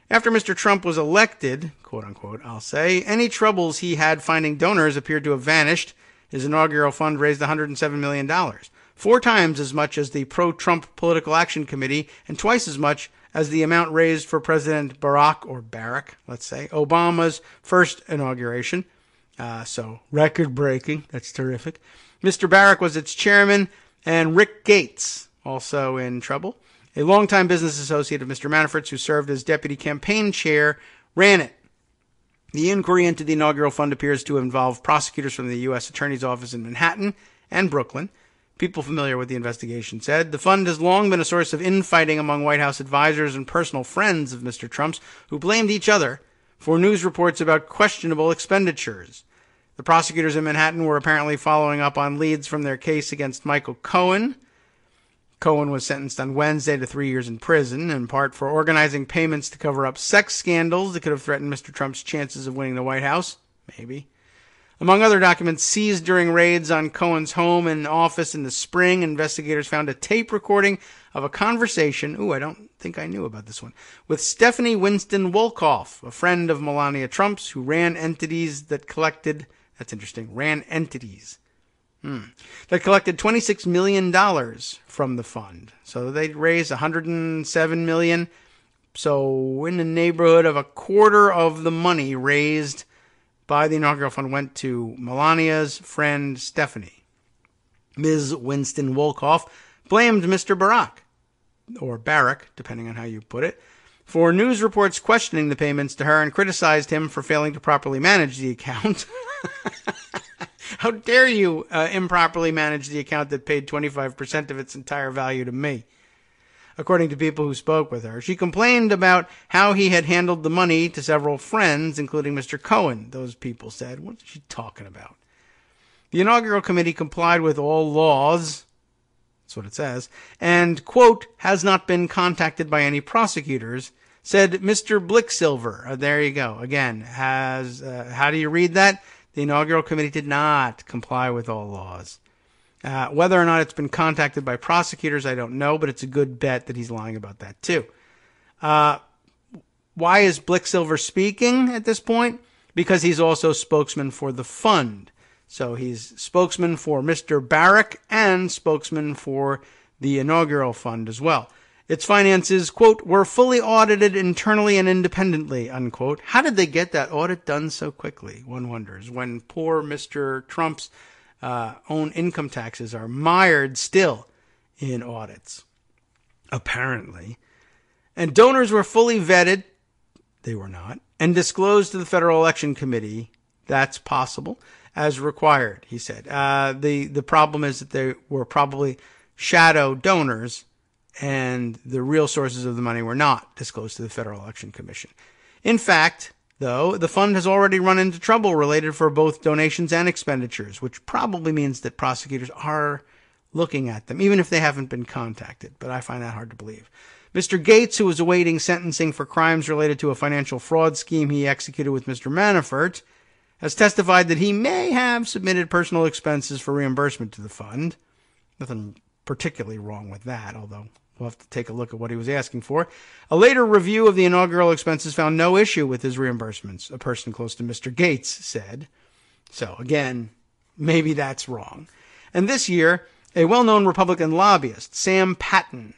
After Mr. Trump was elected, quote unquote, I'll say, any troubles he had finding donors appeared to have vanished. His inaugural fund raised $107 million, 4 times as much as the pro-Trump Political Action Committee and twice as much as the amount raised for President Barack, let's say, Obama's first inauguration. So record-breaking. That's terrific. Mr. Barack was its chairman, and Rick Gates, also in trouble, a longtime business associate of Mr. Manafort's who served as deputy campaign chair, ran it. The inquiry into the inaugural fund appears to involve prosecutors from the U.S. Attorney's Office in Manhattan and Brooklyn. People familiar with the investigation said the fund has long been a source of infighting among White House advisors and personal friends of Mr. Trump's who blamed each other for news reports about questionable expenditures. The prosecutors in Manhattan were apparently following up on leads from their case against Michael Cohen. Cohen was sentenced on Wednesday to 3 years in prison, in part for organizing payments to cover up sex scandals that could have threatened Mr. Trump's chances of winning the White House. Maybe. Among other documents seized during raids on Cohen's home and office in the spring, investigators found a tape recording of a conversation, I don't think I knew about this one, with Stephanie Winston Wolkoff, a friend of Melania Trump's, who ran entities that collected, that's interesting, that collected $26 million from the fund. So they raised $107 million. So in the neighborhood of a quarter of the money raised by the inaugural fund went to Melania's friend Stephanie. Ms. Winston Wolkoff blamed Mr. Barack, or Barack, depending on how you put it, for news reports questioning the payments to her and criticized him for failing to properly manage the account. How dare you improperly manage the account that paid 25% of its entire value to me? According to people who spoke with her, she complained about how he had handled the money to several friends, including Mr. Cohen. Those people said, what is she talking about? The inaugural committee complied with all laws, that's what it says, and, quote, has not been contacted by any prosecutors, said Mr. Blicksilver. There you go. Again, how do you read that? The inaugural committee did not comply with all laws. Whether or not it's been contacted by prosecutors, I don't know, but it's a good bet that he's lying about that too. Why is Blicksilver speaking at this point? Because he's also spokesman for the fund. So he's spokesman for Mr. Barack and spokesman for the inaugural fund as well. Its finances, quote, were fully audited internally and independently, unquote. How did they get that audit done so quickly, one wonders, when poor Mr. Trump's own income taxes are mired still in audits, apparently. And donors were fully vetted they were not, and disclosed to the Federal Election Committee. That's possible, as required, he said. The problem is that they were probably shadow donors, and the real sources of the money were not disclosed to the Federal Election Commission. In fact, though, the fund has already run into trouble related for both donations and expenditures, which probably means that prosecutors are looking at them, even if they haven't been contacted. But I find that hard to believe. Mr. Gates, who was awaiting sentencing for crimes related to a financial fraud scheme he executed with Mr. Manafort, has testified that he may have submitted personal expenses for reimbursement to the fund. Nothing particularly wrong with that, although we'll have to take a look at what he was asking for. A later review of the inaugural expenses found no issue with his reimbursements, a person close to Mr. Gates said. So, again, maybe that's wrong. And this year, a well-known Republican lobbyist, Sam Patten,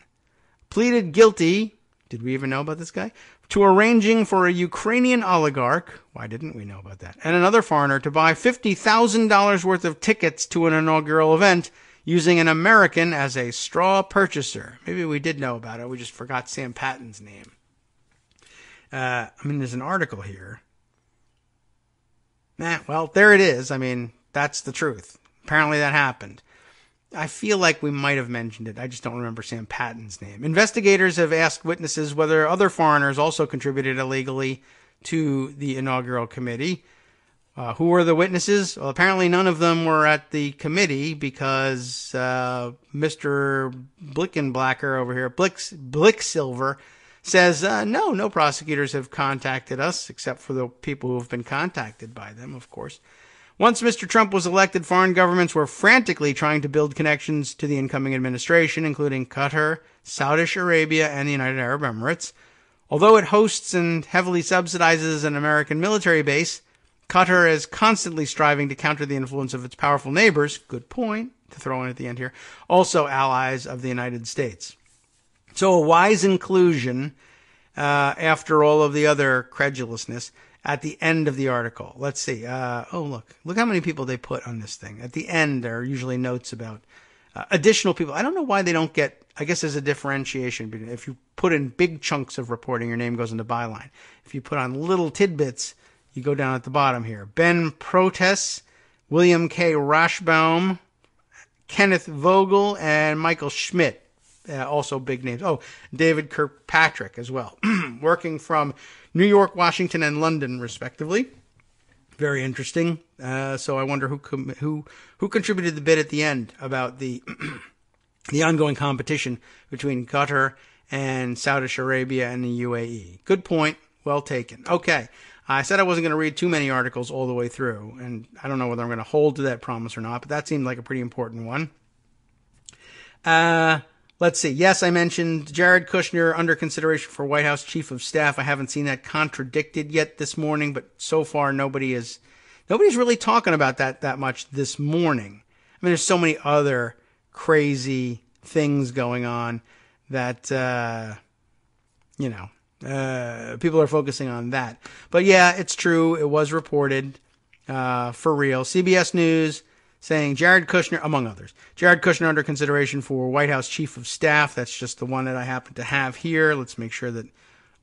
pleaded guilty, did we even know about this guy, to arranging for a Ukrainian oligarch, why didn't we know about that, and another foreigner to buy $50,000 worth of tickets to an inaugural event using an American as a straw purchaser. Maybe we did know about it, we just forgot Sam Patten's name. There's an article here. Well, there it is. That's the truth. Apparently that happened. I feel like we might have mentioned it. I just don't remember Sam Patten's name. Investigators have asked witnesses whether other foreigners also contributed illegally to the inaugural committee. Who were the witnesses? Well, apparently none of them were at the committee because Mr. Blickenblacker over here, Blicksilver, says, no prosecutors have contacted us, except for the people who have been contacted by them, of course. Once Mr. Trump was elected, foreign governments were frantically trying to build connections to the incoming administration, including Qatar, Saudi Arabia, and the United Arab Emirates. Although it hosts and heavily subsidizes an American military base, Qatar is constantly striving to counter the influence of its powerful neighbors, good point to throw in at the end here, also allies of the United States. So a wise inclusion, after all of the other credulousness, at the end of the article. Let's see. Look how many people they put on this thing. At the end, there are usually notes about additional people. I don't know why they don't get, I guess there's a differentiation. If you put in big chunks of reporting, your name goes into byline. If you put on little tidbits, you go down at the bottom here. Ben Protes, William K. Rashbaum, Kenneth Vogel, and Michael Schmidt. Also big names. Oh, David Kirkpatrick as well. Working from New York, Washington, and London, respectively. Very interesting. So I wonder who contributed the bit at the end about the the ongoing competition between Qatar and Saudi Arabia and the UAE. Good point. Well taken. Okay. I said I wasn't going to read too many articles all the way through, and I don't know whether I'm going to hold to that promise or not, but that seemed like a pretty important one. Let's see. Yes, I mentioned Jared Kushner under consideration for White House Chief of Staff. I haven't seen that contradicted yet this morning, but so far nobody's really talking about that much this morning. There's so many other crazy things going on that, people are focusing on that. But yeah, it's true. It was reported, for real. CBS News saying Jared Kushner, among others, Jared Kushner under consideration for White House Chief of Staff. That's just the one that I happen to have here. Let's make sure that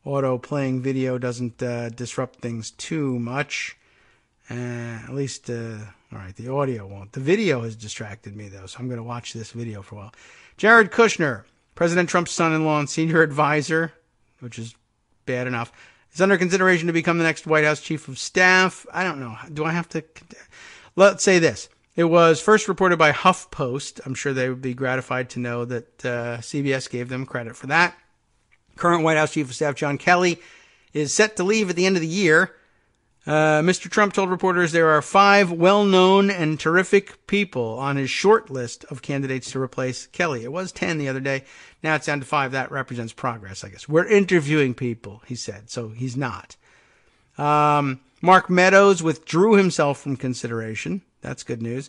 auto-playing video doesn't disrupt things too much. At least, all right, the audio won't. The video has distracted me, though, so I'm going to watch this video for a while. Jared Kushner, President Trump's son-in-law and senior advisor, which is bad enough, is under consideration to become the next White House Chief of Staff. I don't know. Do I have to? Let's say this. It was first reported by HuffPost. I'm sure they would be gratified to know that CBS gave them credit for that. Current White House Chief of Staff John Kelly is set to leave at the end of the year. Mr. Trump told reporters there are 5 well-known and terrific people on his short list of candidates to replace Kelly. It was 10 the other day. Now it's down to 5. That represents progress, I guess. We're interviewing people, he said. So he's not. Mark Meadows withdrew himself from consideration. That's good news.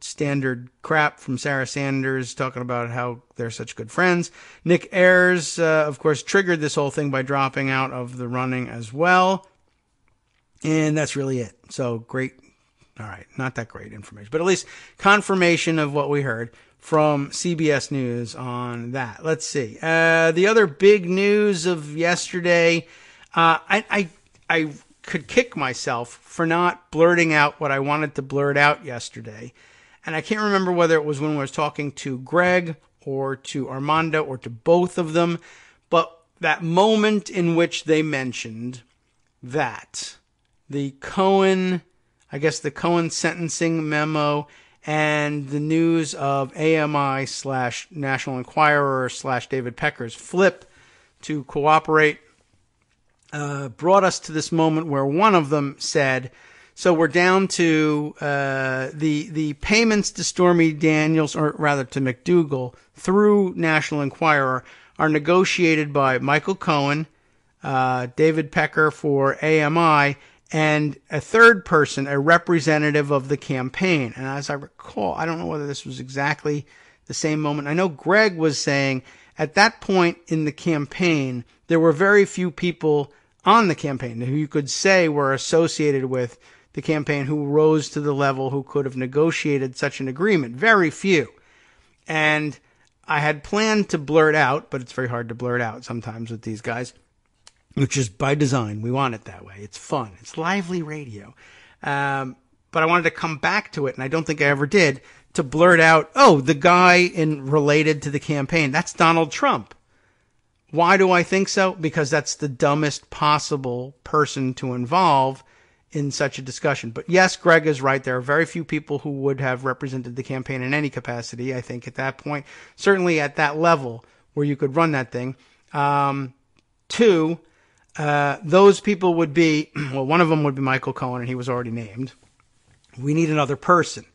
Standard crap from Sarah Sanders talking about how they're such good friends. Nick Ayers, of course, triggered this whole thing by dropping out of the running as well. And that's really it. So great. All right. Not that great information, but at least confirmation of what we heard. from CBS News on that. Let's see. The other big news of yesterday, I could kick myself for not blurting out what I wanted to blurt out yesterday. And I can't remember whether it was when I was talking to Greg or to Armando or to both of them, but that moment in which they mentioned that the Cohen sentencing memo and the news of AMI / National Enquirer / David Pecker's flip to cooperate brought us to this moment where one of them said, so we're down to the payments to Stormy Daniels, or rather to McDougal, through National Enquirer are negotiated by Michael Cohen, David Pecker for AMI, and a third person, a representative of the campaign. And as I recall, I don't know whether this was exactly the same moment. I know Greg was saying at that point in the campaign, there were very few people on the campaign who you could say were associated with the campaign who rose to the level who could have negotiated such an agreement. Very few. And I had planned to blurt out, but it's very hard to blurt out sometimes with these guys, which is by design. We want it that way. It's fun. It's lively radio. But I wanted to come back to it, and I don't think I ever did, to blurt out, oh, the guy related to the campaign, that's Donald Trump. Why do I think so? Because that's the dumbest possible person to involve in such a discussion. But yes, Greg is right. There are very few people who would have represented the campaign in any capacity, I think, at that point. Certainly at that level where you could run that thing. Two, those people would be, well, one of them would be Michael Cohen, and he was already named. We need another person.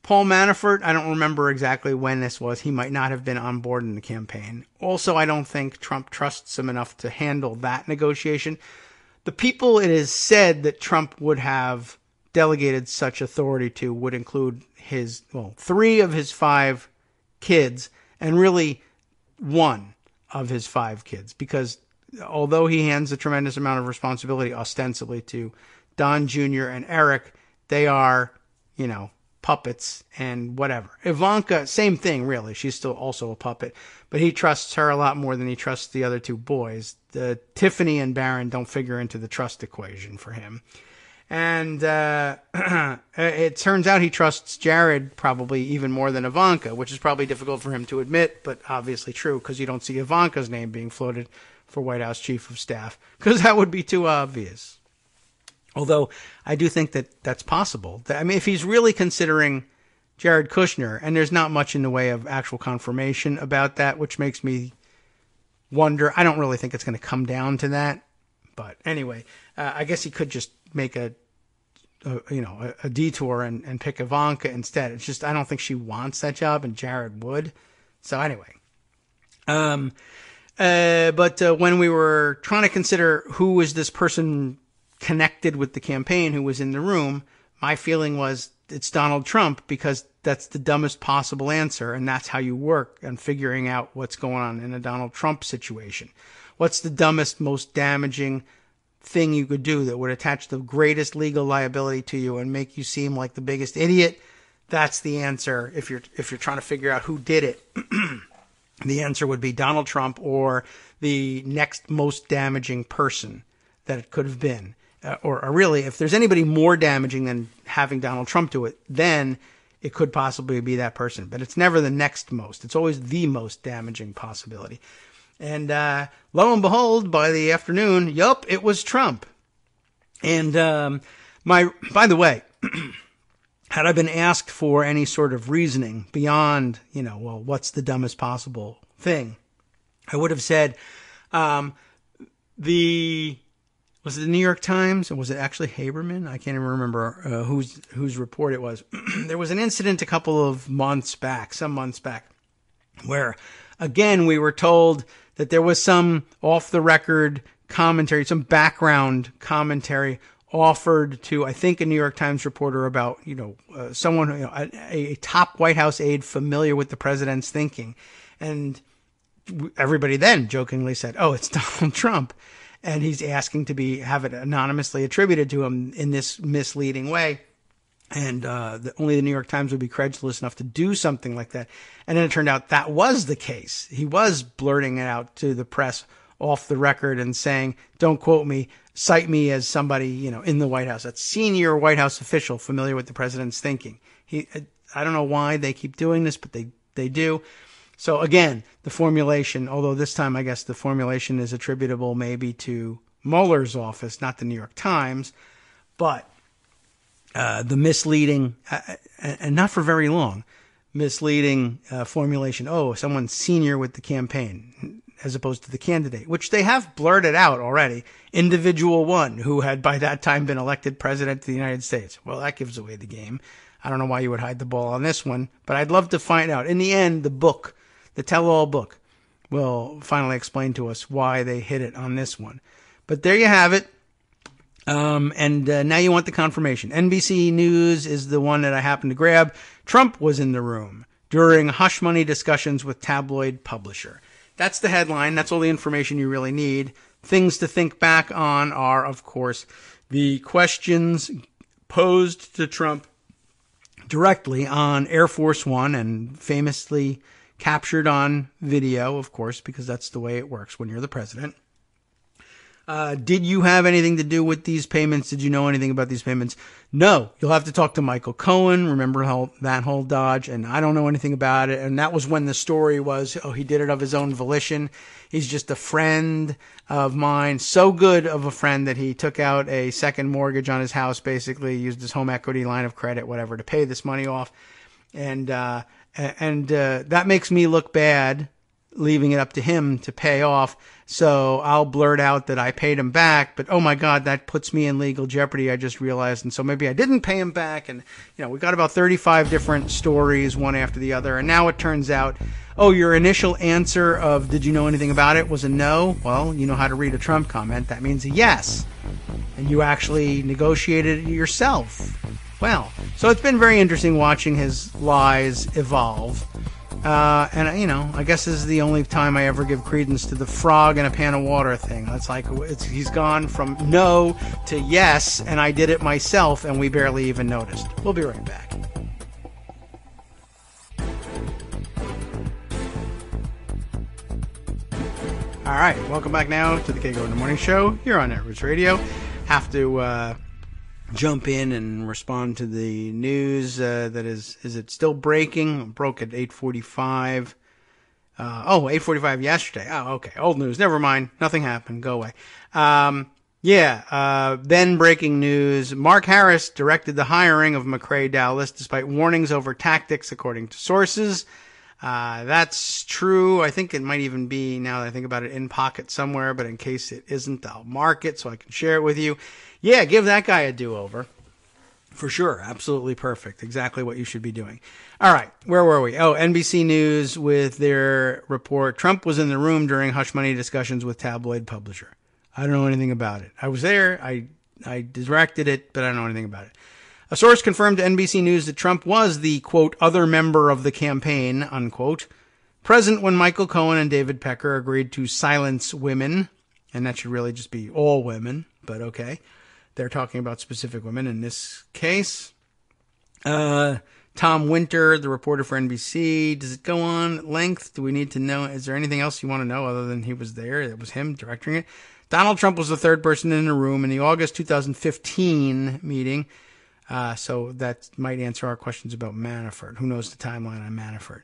Paul Manafort, I don't remember exactly when this was. He might not have been on board in the campaign. Also, I don't think Trump trusts him enough to handle that negotiation. The people it is said that Trump would have delegated such authority to would include three of his 5 kids, and really one of his 5 kids, because although he hands a tremendous amount of responsibility ostensibly to Don Jr. and Eric, they are, puppets and whatever. Ivanka, same thing, really. She's still also a puppet, but he trusts her a lot more than he trusts the other 2 boys. Tiffany and Barron don't figure into the trust equation for him. And it turns out he trusts Jared probably even more than Ivanka, which is probably difficult for him to admit, but obviously true, because you don't see Ivanka's name being floated for White House Chief of Staff, because that would be too obvious. Although I do think that that's possible. I mean, if he's really considering Jared Kushner, and there's not much in the way of actual confirmation about that, which makes me wonder. I don't really think it's going to come down to that. But anyway, I guess he could just make a detour and pick Ivanka instead. It's just, I don't think she wants that job, and Jared would. So anyway. But when we were trying to consider who is this person connected with the campaign who was in the room, my feeling was it's Donald Trump, because that's the dumbest possible answer, and that's how you work on figuring out what's going on in a Donald Trump situation. What's the dumbest, most damaging thing you could do that would attach the greatest legal liability to you and make you seem like the biggest idiot? That's the answer. If you're trying to figure out who did it, the answer would be Donald Trump or the next most damaging person that it could have been. Or really, if there's anybody more damaging than having Donald Trump do it, then it could possibly be that person. But it's never the next most. It's always the most damaging possibility. And lo and behold, by the afternoon, it was Trump. And by the way, had I been asked for any sort of reasoning beyond, what's the dumbest possible thing, I would have said was it the New York Times, or was it actually Haberman? I can't even remember whose report it was. There was an incident some months back, where, again, we were told that there was some off-the-record commentary, some background commentary offered to, I think, a New York Times reporter about, someone, a top White House aide familiar with the president's thinking. And everybody then jokingly said, oh, it's Donald Trump. And he's asking to have it anonymously attributed to him in this misleading way. And only the New York Times would be credulous enough to do something like that. And then it turned out that was the case. He was blurting it out to the press off the record and saying, don't quote me, cite me as somebody, in the White House. That's senior White House official familiar with the president's thinking. I don't know why they keep doing this, but they do. So again, the formulation, although this time I guess the formulation is attributable maybe to Mueller's office, not the New York Times, but the misleading, and not for very long, misleading formulation, someone senior with the campaign, as opposed to the candidate, which they have blurted out already, individual one who had by that time been elected president of the United States. Well, that gives away the game. I don't know why you would hide the ball on this one, but I'd love to find out. In the end, the book, the tell-all book, will finally explain to us why they hit it on this one. But there you have it. And now you want the confirmation. NBC News is the one that I happened to grab. Trump was in the room during hush money discussions with tabloid publisher. That's the headline. That's all the information you really need. Things to think back on are, of course, the questions posed to Trump directly on Air Force One and famously captured on video, of course, because that's the way it works when you're the president. Did you have anything to do with these payments? Did you know anything about these payments? No. You'll have to talk to Michael Cohen. Remember that whole dodge? And I don't know anything about it. And that was when the story was, he did it of his own volition. He's just a friend of mine. So good of a friend that he took out a second mortgage on his house, basically used his home equity line of credit, whatever, to pay this money off. And that makes me look bad, leaving it up to him to pay off. So I'll blurt out that I paid him back, but oh my God, that puts me in legal jeopardy, I just realized. And so maybe I didn't pay him back. And, we got about 35 different stories, one after the other. And now it turns out, your initial answer of did you know anything about it was a no. Well, you know how to read a Trump comment. That means a yes. And you actually negotiated it yourself. Well, so it's been very interesting watching his lies evolve. And I guess this is the only time I ever give credence to the frog in a pan of water thing. It's like he's gone from no to yes, and I did it myself, and we barely even noticed. We'll be right back. All right, welcome back now to the Kagro in the Morning Show here on Networks Radio. Have to jump in and respond to the news that is it still breaking? It broke at 8:45. 8:45 yesterday. Oh, okay. Old news. Never mind. Nothing happened. Go away. Then breaking news. Mark Harris directed the hiring of McCrae Dowless despite warnings over tactics, according to sources. That's true. I think it might even be, now that I think about it, in pocket somewhere, but in case it isn't, I'll mark it so I can share it with you. Yeah, give that guy a do-over. For sure. Absolutely perfect. Exactly what you should be doing. All right. Where were we? NBC News with their report. Trump was in the room during hush money discussions with tabloid publisher. I don't know anything about it. I was there. I directed it, but I don't know anything about it. A source confirmed to NBC News that Trump was the, quote, other member of the campaign, unquote, present when Michael Cohen and David Pecker agreed to silence women. And that should really just be all women, but okay. They're talking about specific women in this case. Tom Winter, the reporter for NBC. Does it go on at length? Do we need to know? Is there anything else you want to know other than he was there? It was him directing it. Donald Trump was the third person in the room in the August 2015 meeting. So that might answer our questions about Manafort. Who knows the timeline on Manafort?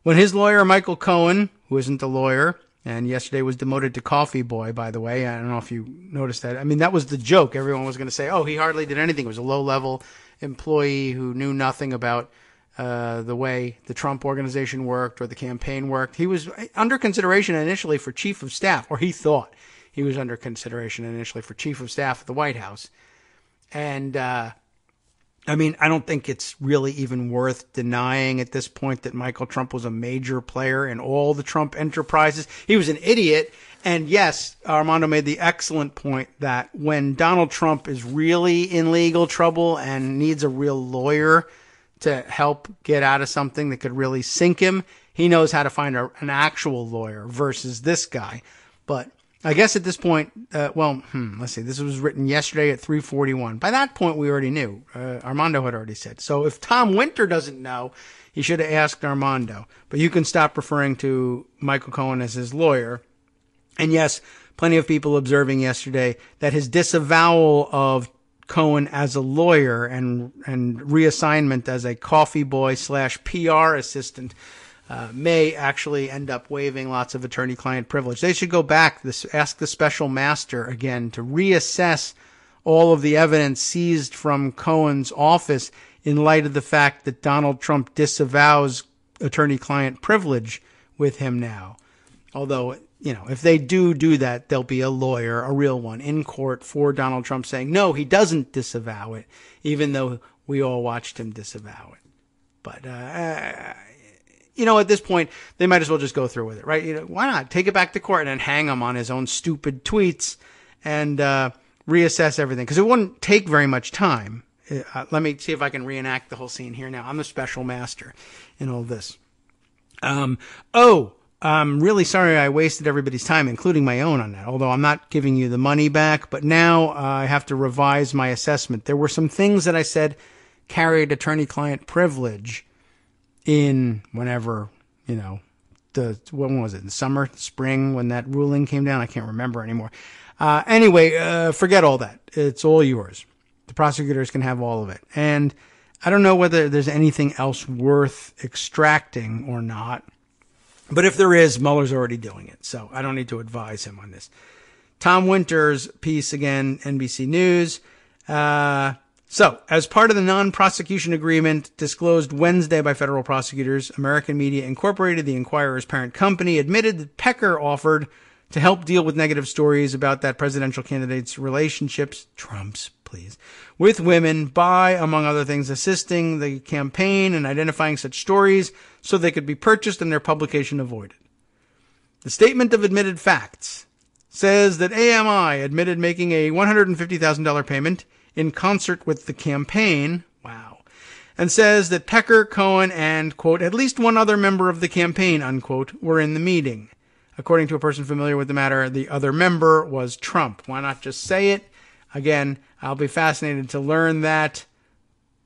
When his lawyer, Michael Cohen, who isn't a lawyer, and yesterday was demoted to coffee boy, by the way. I don't know if you noticed that. I mean, that was the joke. Everyone was going to say, he hardly did anything. It was a low-level employee who knew nothing about the way the Trump organization worked or the campaign worked. He was under consideration initially for chief of staff, or he thought he was under consideration initially for chief of staff at the White House. And I don't think it's really even worth denying at this point that Michael Trump was a major player in all the Trump enterprises. He was an idiot. And yes, Armando made the excellent point that when Donald Trump is really in legal trouble and needs a real lawyer to help get out of something that could really sink him, he knows how to find an actual lawyer versus this guy. But I guess at this point, let's see, this was written yesterday at 3:41. By that point, we already knew. Armando had already said. So if Tom Winter doesn't know, he should have asked Armando. But you can stop referring to Michael Cohen as his lawyer. And yes, plenty of people observing yesterday that his disavowal of Cohen as a lawyer and reassignment as a coffee boy / PR assistant may actually end up waiving lots of attorney-client privilege. They should go back, ask the special master again to reassess all of the evidence seized from Cohen's office in light of the fact that Donald Trump disavows attorney-client privilege with him now. Although, if they do that, there'll be a lawyer, a real one, in court for Donald Trump saying, no, he doesn't disavow it, even though we all watched him disavow it. But, at this point, they might as well just go through with it, right? Why not take it back to court and then hang him on his own stupid tweets and reassess everything? Because it wouldn't take very much time. Let me see if I can reenact the whole scene here now. I'm the special master in all this. I'm really sorry I wasted everybody's time, including my own, on that, although I'm not giving you the money back. But now I have to revise my assessment. There were some things that I said carried attorney-client privilege in whenever, when was it, the summer, spring, when that ruling came down? I can't remember anymore. Anyway, forget all that. It's all yours. The prosecutors can have all of it. And I don't know whether there's anything else worth extracting or not. But if there is, Mueller's already doing it, so I don't need to advise him on this. Tom Winter's piece, again, NBC News. So, as part of the non-prosecution agreement disclosed Wednesday by federal prosecutors, American Media Incorporated, the Inquirer's parent company, admitted that Pecker offered to help deal with negative stories about that presidential candidate's relationships, Trump's, please, with women by, among other things, assisting the campaign and identifying such stories so they could be purchased and their publication avoided. The statement of admitted facts says that AMI admitted making a $150,000 payment in concert with the campaign, wow, and says that Pecker, Cohen, and, quote, at least one other member of the campaign, unquote, were in the meeting. According to a person familiar with the matter, the other member was Trump. Why not just say it? Again, I'll be fascinated to learn that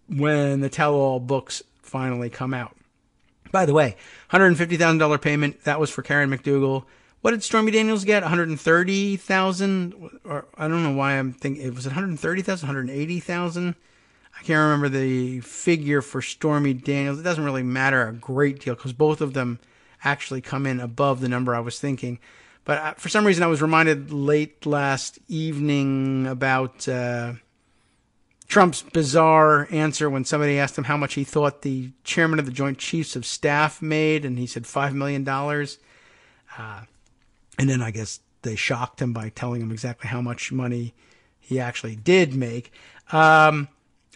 when the tell-all books finally come out. By the way, $150,000 payment, that was for Karen McDougal. What did Stormy Daniels get? $130,000? Or I don't know why I'm thinking, was it $130,000, $180,000? I can't remember the figure for Stormy Daniels. It doesn't really matter a great deal because both of them actually come in above the number I was thinking. But for some reason, I was reminded late last evening about Trump's bizarre answer when somebody asked him how much he thought the chairman of the Joint Chiefs of Staff made, and he said $5 million. And then I guess they shocked him by telling him exactly how much money he actually did make. I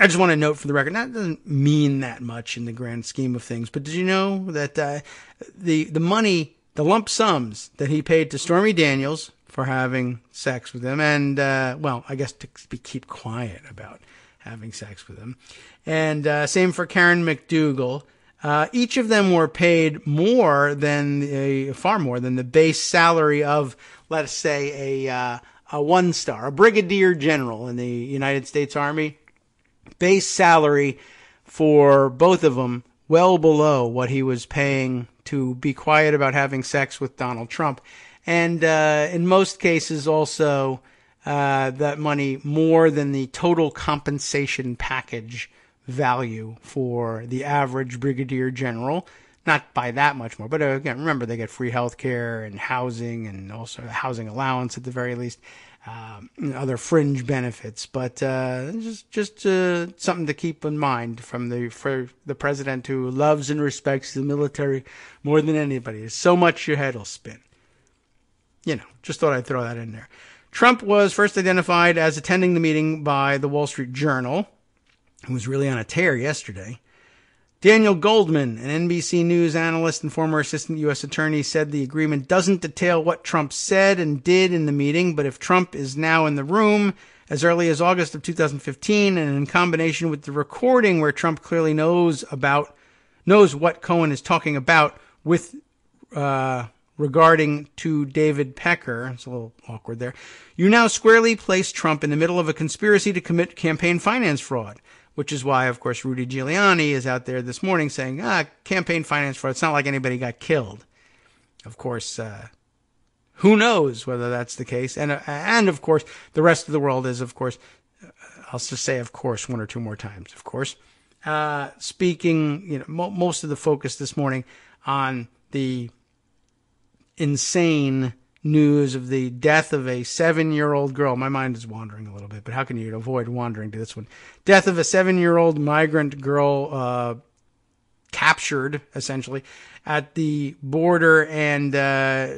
just want to note for the record, that doesn't mean that much in the grand scheme of things. But did you know that the money, the lump sums that he paid to Stormy Daniels for having sex with him, and I guess to keep quiet about having sex with him, and same for Karen McDougal. Each of them were paid far more than the base salary of, let's say, a one-star, a brigadier general in the United States Army. Base salary for both of them well below what he was paying to be quiet about having sex with Donald Trump. And in most cases also that money more than the total compensation package value for the average brigadier general. Not by that much more, but again, remember they get free health care and housing, and also housing allowance at the very least, other fringe benefits. But just something to keep in mind for the president who loves and respects the military more than anybody. So much your head will spin. Just thought I'd throw that in there. Trump was first identified as attending the meeting by the Wall Street Journal, who was really on a tear yesterday. Daniel Goldman, an NBC News analyst and former assistant U.S. attorney, said the agreement doesn't detail what Trump said and did in the meeting, but if Trump is now in the room as early as August of 2015, and in combination with the recording where Trump clearly knows what Cohen is talking about with regarding to David Pecker, it's a little awkward there, you now squarely place Trump in the middle of a conspiracy to commit campaign finance fraud, which is why, of course, Rudy Giuliani is out there this morning saying, campaign finance fraud, it's not like anybody got killed. Of course, who knows whether that's the case? And of course, the rest of the world is, of course, I'll just say, of course, one or two more times, of course. Speaking, most of the focus this morning on the insane news of the death of a 7-year-old girl. My mind is wandering a little bit, but how can you avoid wandering to this one? Death of a 7-year-old migrant girl captured, essentially, at the border, and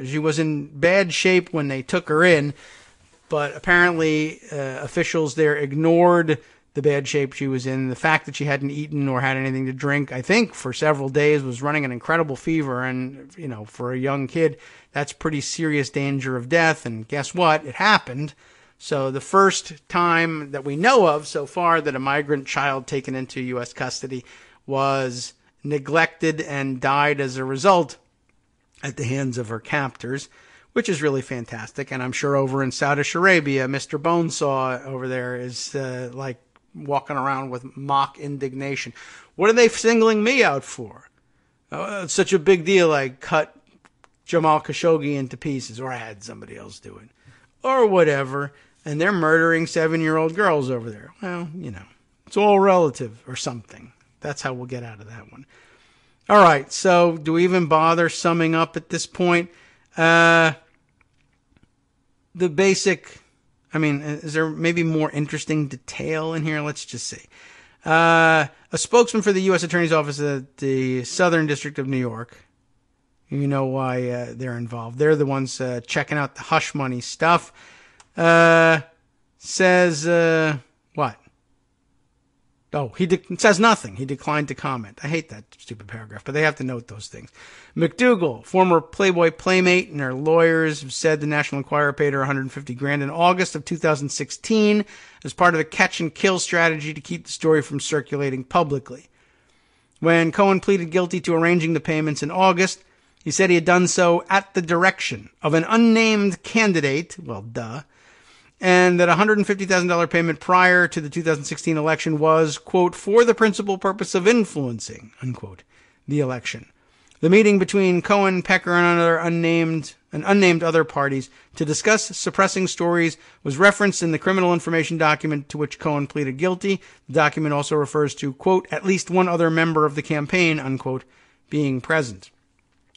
she was in bad shape when they took her in, but apparently officials there ignored the bad shape she was in. The fact that she hadn't eaten or had anything to drink, I think, for several days, was running an incredible fever. And, for a young kid, that's pretty serious danger of death. And guess what? It happened. So the first time that we know of so far that a migrant child taken into U.S. custody was neglected and died as a result at the hands of her captors, which is really fantastic. And I'm sure over in Saudi Arabia, Mr. Bonesaw over there is like walking around with mock indignation. What are they singling me out for? It's such a big deal. I cut Jamal Khashoggi into pieces, or I had somebody else do it, or whatever. And they're murdering 7-year-old girls over there. Well, it's all relative or something. That's how we'll get out of that one. All right. So do we even bother summing up at this point? The basic, is there maybe more interesting detail in here? Let's just see. A spokesman for the U.S. Attorney's Office at the Southern District of New York, you know why they're involved. They're the ones checking out the hush money stuff. Says, what? Oh, he says nothing. He declined to comment. I hate that stupid paragraph, but they have to note those things. McDougal, former Playboy Playmate, and her lawyers have said the National Enquirer paid her $150,000 in August of 2016 as part of a catch and kill strategy to keep the story from circulating publicly. When Cohen pleaded guilty to arranging the payments in August, he said he had done so at the direction of an unnamed candidate, well, duh, and that a $150,000 payment prior to the 2016 election was, quote, for the principal purpose of influencing, unquote, the election. The meeting between Cohen, Pecker, and unnamed other parties to discuss suppressing stories was referenced in the criminal information document to which Cohen pleaded guilty. The document also refers to, quote, at least one other member of the campaign, unquote, being present,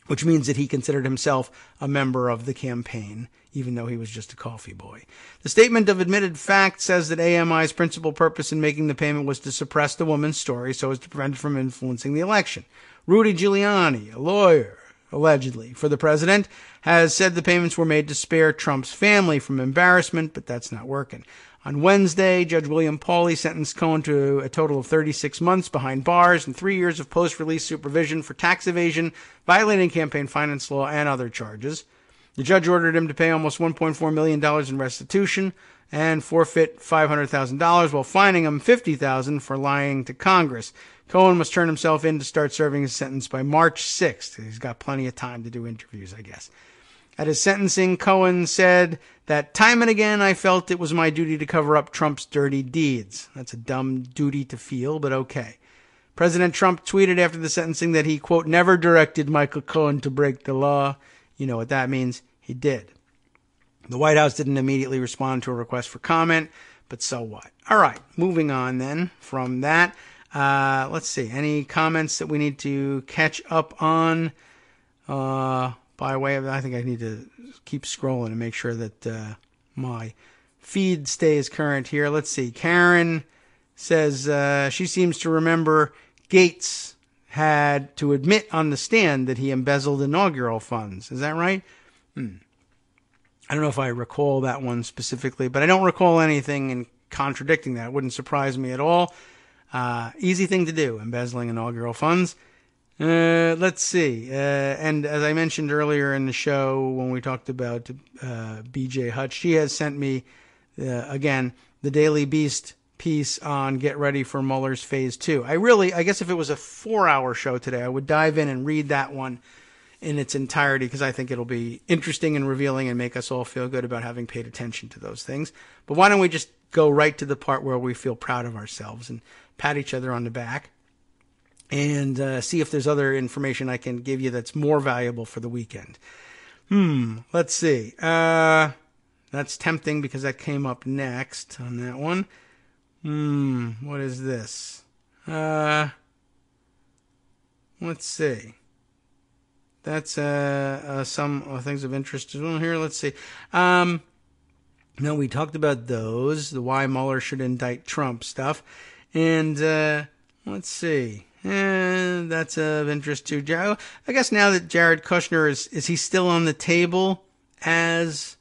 which means that he considered himself a member of the campaign, even though he was just a coffee boy. The statement of admitted fact says that AMI's principal purpose in making the payment was to suppress the woman's story so as to prevent it from influencing the election. Rudy Giuliani, a lawyer, allegedly, for the president, has said the payments were made to spare Trump's family from embarrassment, but that's not working. On Wednesday, Judge William Pauley sentenced Cohen to a total of 36 months behind bars and 3 years of post-release supervision for tax evasion, violating campaign finance law, and other charges. The judge ordered him to pay almost $1.4 million in restitution and forfeit $500,000 while fining him $50,000 for lying to Congress. Cohen must turn himself in to start serving his sentence by March 6th. He's got plenty of time to do interviews, I guess. At his sentencing, Cohen said that time and again I felt it was my duty to cover up Trump's dirty deeds. That's a dumb duty to feel, but okay. President Trump tweeted after the sentencing that he, quote, never directed Michael Cohen to break the law. You know what that means. He did. The White House didn't immediately respond to a request for comment, but so what? All right, moving on then from that. Let's see. Any comments that we need to catch up on by way of, I think I need to keep scrolling and make sure that my feed stays current here. Let's see. Karen says she seems to remember Gates had to admit on the stand that he embezzled inaugural funds. Is that right? I don't know if I recall that one specifically, but I don't recall anything in contradicting that. It wouldn't surprise me at all. Easy thing to do, embezzling inaugural funds. Let's see. And as I mentioned earlier in the show when we talked about BJ Hutch, she has sent me, again, the Daily Beast piece on Get Ready for Mueller's Phase 2. I guess if it was a 4-hour show today, I would dive in and read that one in its entirety, because I think it'll be interesting and revealing and make us all feel good about having paid attention to those things. But why don't we just go right to the part where we feel proud of ourselves and pat each other on the back and see if there's other information I can give you that's more valuable for the weekend. Let's see. That's tempting because that came up next on that one. What is this? Let's see. That's some things of interest as well here. Let's see. No, we talked about those, the why Mueller should indict Trump stuff. And let's see. That's of interest too. I guess now that Jared Kushner is he still on the table as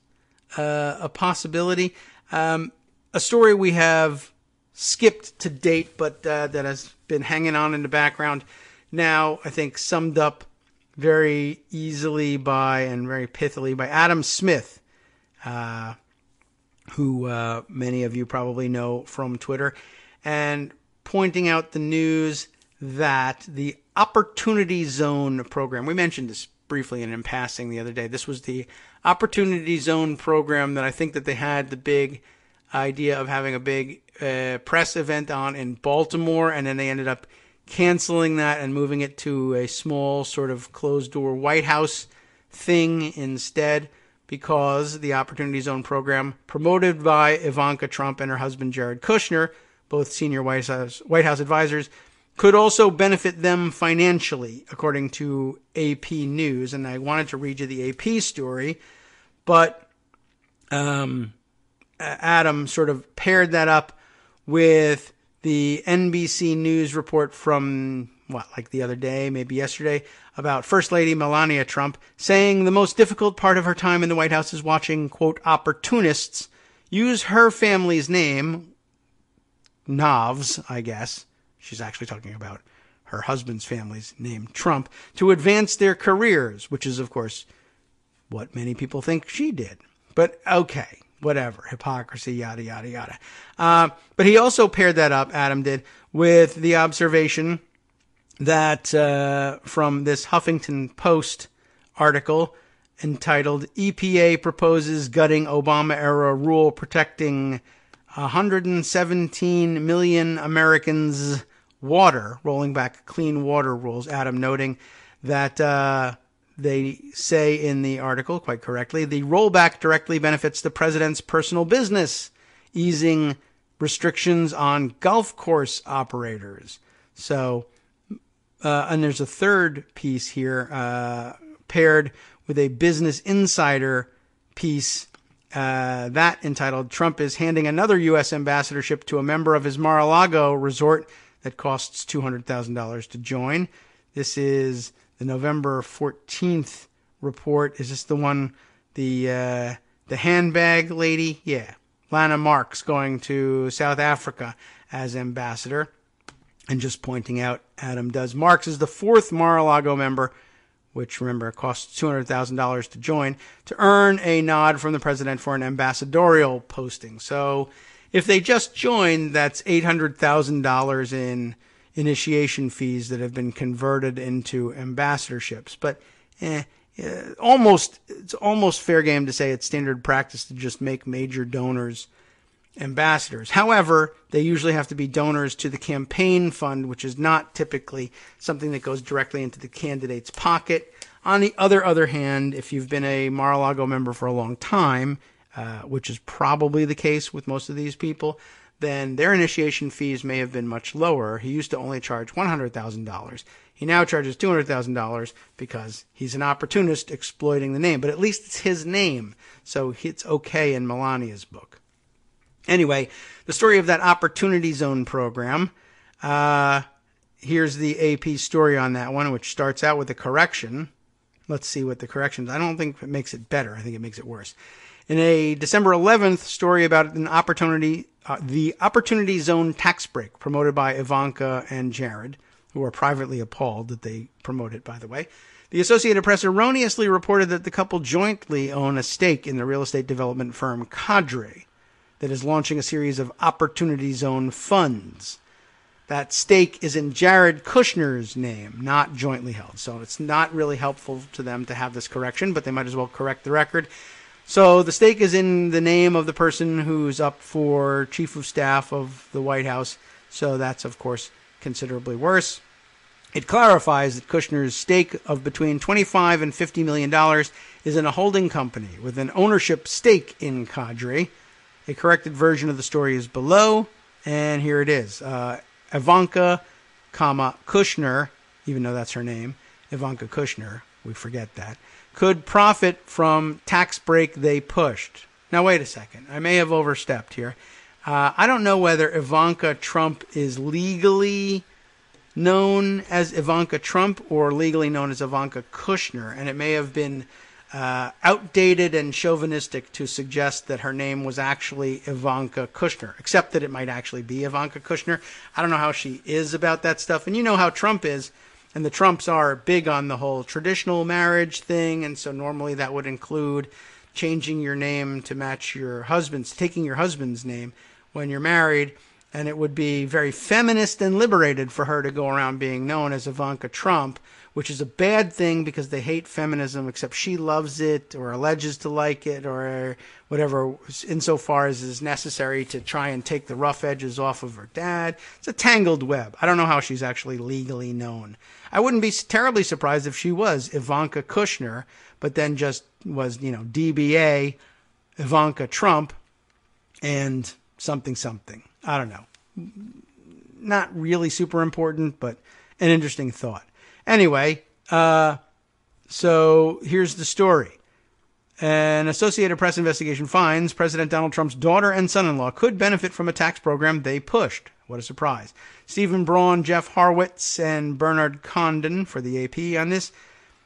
a possibility? A story we have skipped to date, but that has been hanging on in the background now, I think summed up very easily and very pithily by Adam Smith, who many of you probably know from Twitter, and pointing out the news that the Opportunity Zone program, we mentioned this briefly and in passing the other day, this was the Opportunity Zone program that I think that they had the big idea of having a big press event on in Baltimore, and then they ended up canceling that and moving it to a small sort of closed-door White House thing instead, because the Opportunity Zone program, promoted by Ivanka Trump and her husband Jared Kushner, both senior White House advisors, could also benefit them financially, according to AP News. And I wanted to read you the AP story, but Adam sort of paired that up with the NBC News report from, like the other day, maybe yesterday, about First Lady Melania Trump saying the most difficult part of her time in the White House is watching, quote, opportunists use her family's name, Novs, I guess. She's actually talking about her husband's family's name, Trump, to advance their careers, which is, of course, what many people think she did. But okay, whatever, hypocrisy, yada, yada, yada. But he also paired that up, Adam did, with the observation that from this Huffington Post article entitled EPA Proposes Gutting Obama-Era Rule Protecting 117 Million Americans' Water, rolling back clean water rules. Adam noting that they say in the article, quite correctly, the rollback directly benefits the president's personal business, easing restrictions on golf course operators. So, and there's a third piece here, paired with a Business Insider piece, that entitled, Trump is handing another U.S. ambassadorship to a member of his Mar-a-Lago resort that costs $200,000 to join. This is the November 14th report. Is this the one, the handbag lady? Yeah. Lana Marks going to South Africa as ambassador. And just pointing out, Adam does, Marks is the fourth Mar-a-Lago member, which, remember, costs $200,000 to join, to earn a nod from the president for an ambassadorial posting. So if they just joined, that's $800,000 in initiation fees that have been converted into ambassadorships. But it's almost fair game to say it's standard practice to just make major donors ambassadors. However, they usually have to be donors to the campaign fund, which is not typically something that goes directly into the candidate's pocket. On the other hand, if you've been a Mar-a-Lago member for a long time, which is probably the case with most of these people, then their initiation fees may have been much lower. He used to only charge $100,000. He now charges $200,000 because he's an opportunist exploiting the name. But at least it's his name, so it's okay in Melania's book. Anyway, the story of that Opportunity Zone program. Here's the AP story on that one, which starts out with a correction. Let's see what the correction is. I don't think it makes it better. I think it makes it worse. In a December 11th story about the Opportunity Zone tax break promoted by Ivanka and Jared, who are privately appalled that they promote it, by the way, the Associated Press erroneously reported that the couple jointly own a stake in the real estate development firm Kagro that is launching a series of Opportunity Zone funds. that stake is in Jared Kushner's name, not jointly held. So it's not really helpful to them to have this correction, but they might as well correct the record. So the stake is in the name of the person who's up for chief of staff of the White House. So that's, of course, considerably worse. It clarifies that Kushner's stake of between $25 and $50 million is in a holding company with an ownership stake in Kagro. A corrected version of the story is below, and here it is. Ivanka, Kushner, even though that's her name, Ivanka Kushner, we forget that, could profit from tax break they pushed. Now, wait a second. I may have overstepped here. I don't know whether Ivanka Trump is legally known as Ivanka Trump or legally known as Ivanka Kushner, and it may have been outdated and chauvinistic to suggest that her name was actually Ivanka Kushner, except that it might actually be Ivanka Kushner. I don't know how she is about that stuff, and you know how Trump is, and the Trumps are big on the whole traditional marriage thing, and so normally that would include changing your name to match your husband's, taking your husband's name when you're married, and it would be very feminist and liberated for her to go around being known as Ivanka Trump, which is a bad thing because they hate feminism, except she loves it or alleges to like it or whatever, insofar as is necessary to try and take the rough edges off of her dad. It's a tangled web. I don't know how she's actually legally known. I wouldn't be terribly surprised if she was Ivanka Kushner, but then just was, DBA Ivanka Trump and something. I don't know. Not really super important, but an interesting thought. Anyway, so here's the story. An Associated Press investigation finds President Donald Trump's daughter and son-in-law could benefit from a tax program they pushed. What a surprise. Stephen Braun, Jeff Horwitz, and Bernard Condon for the AP on this.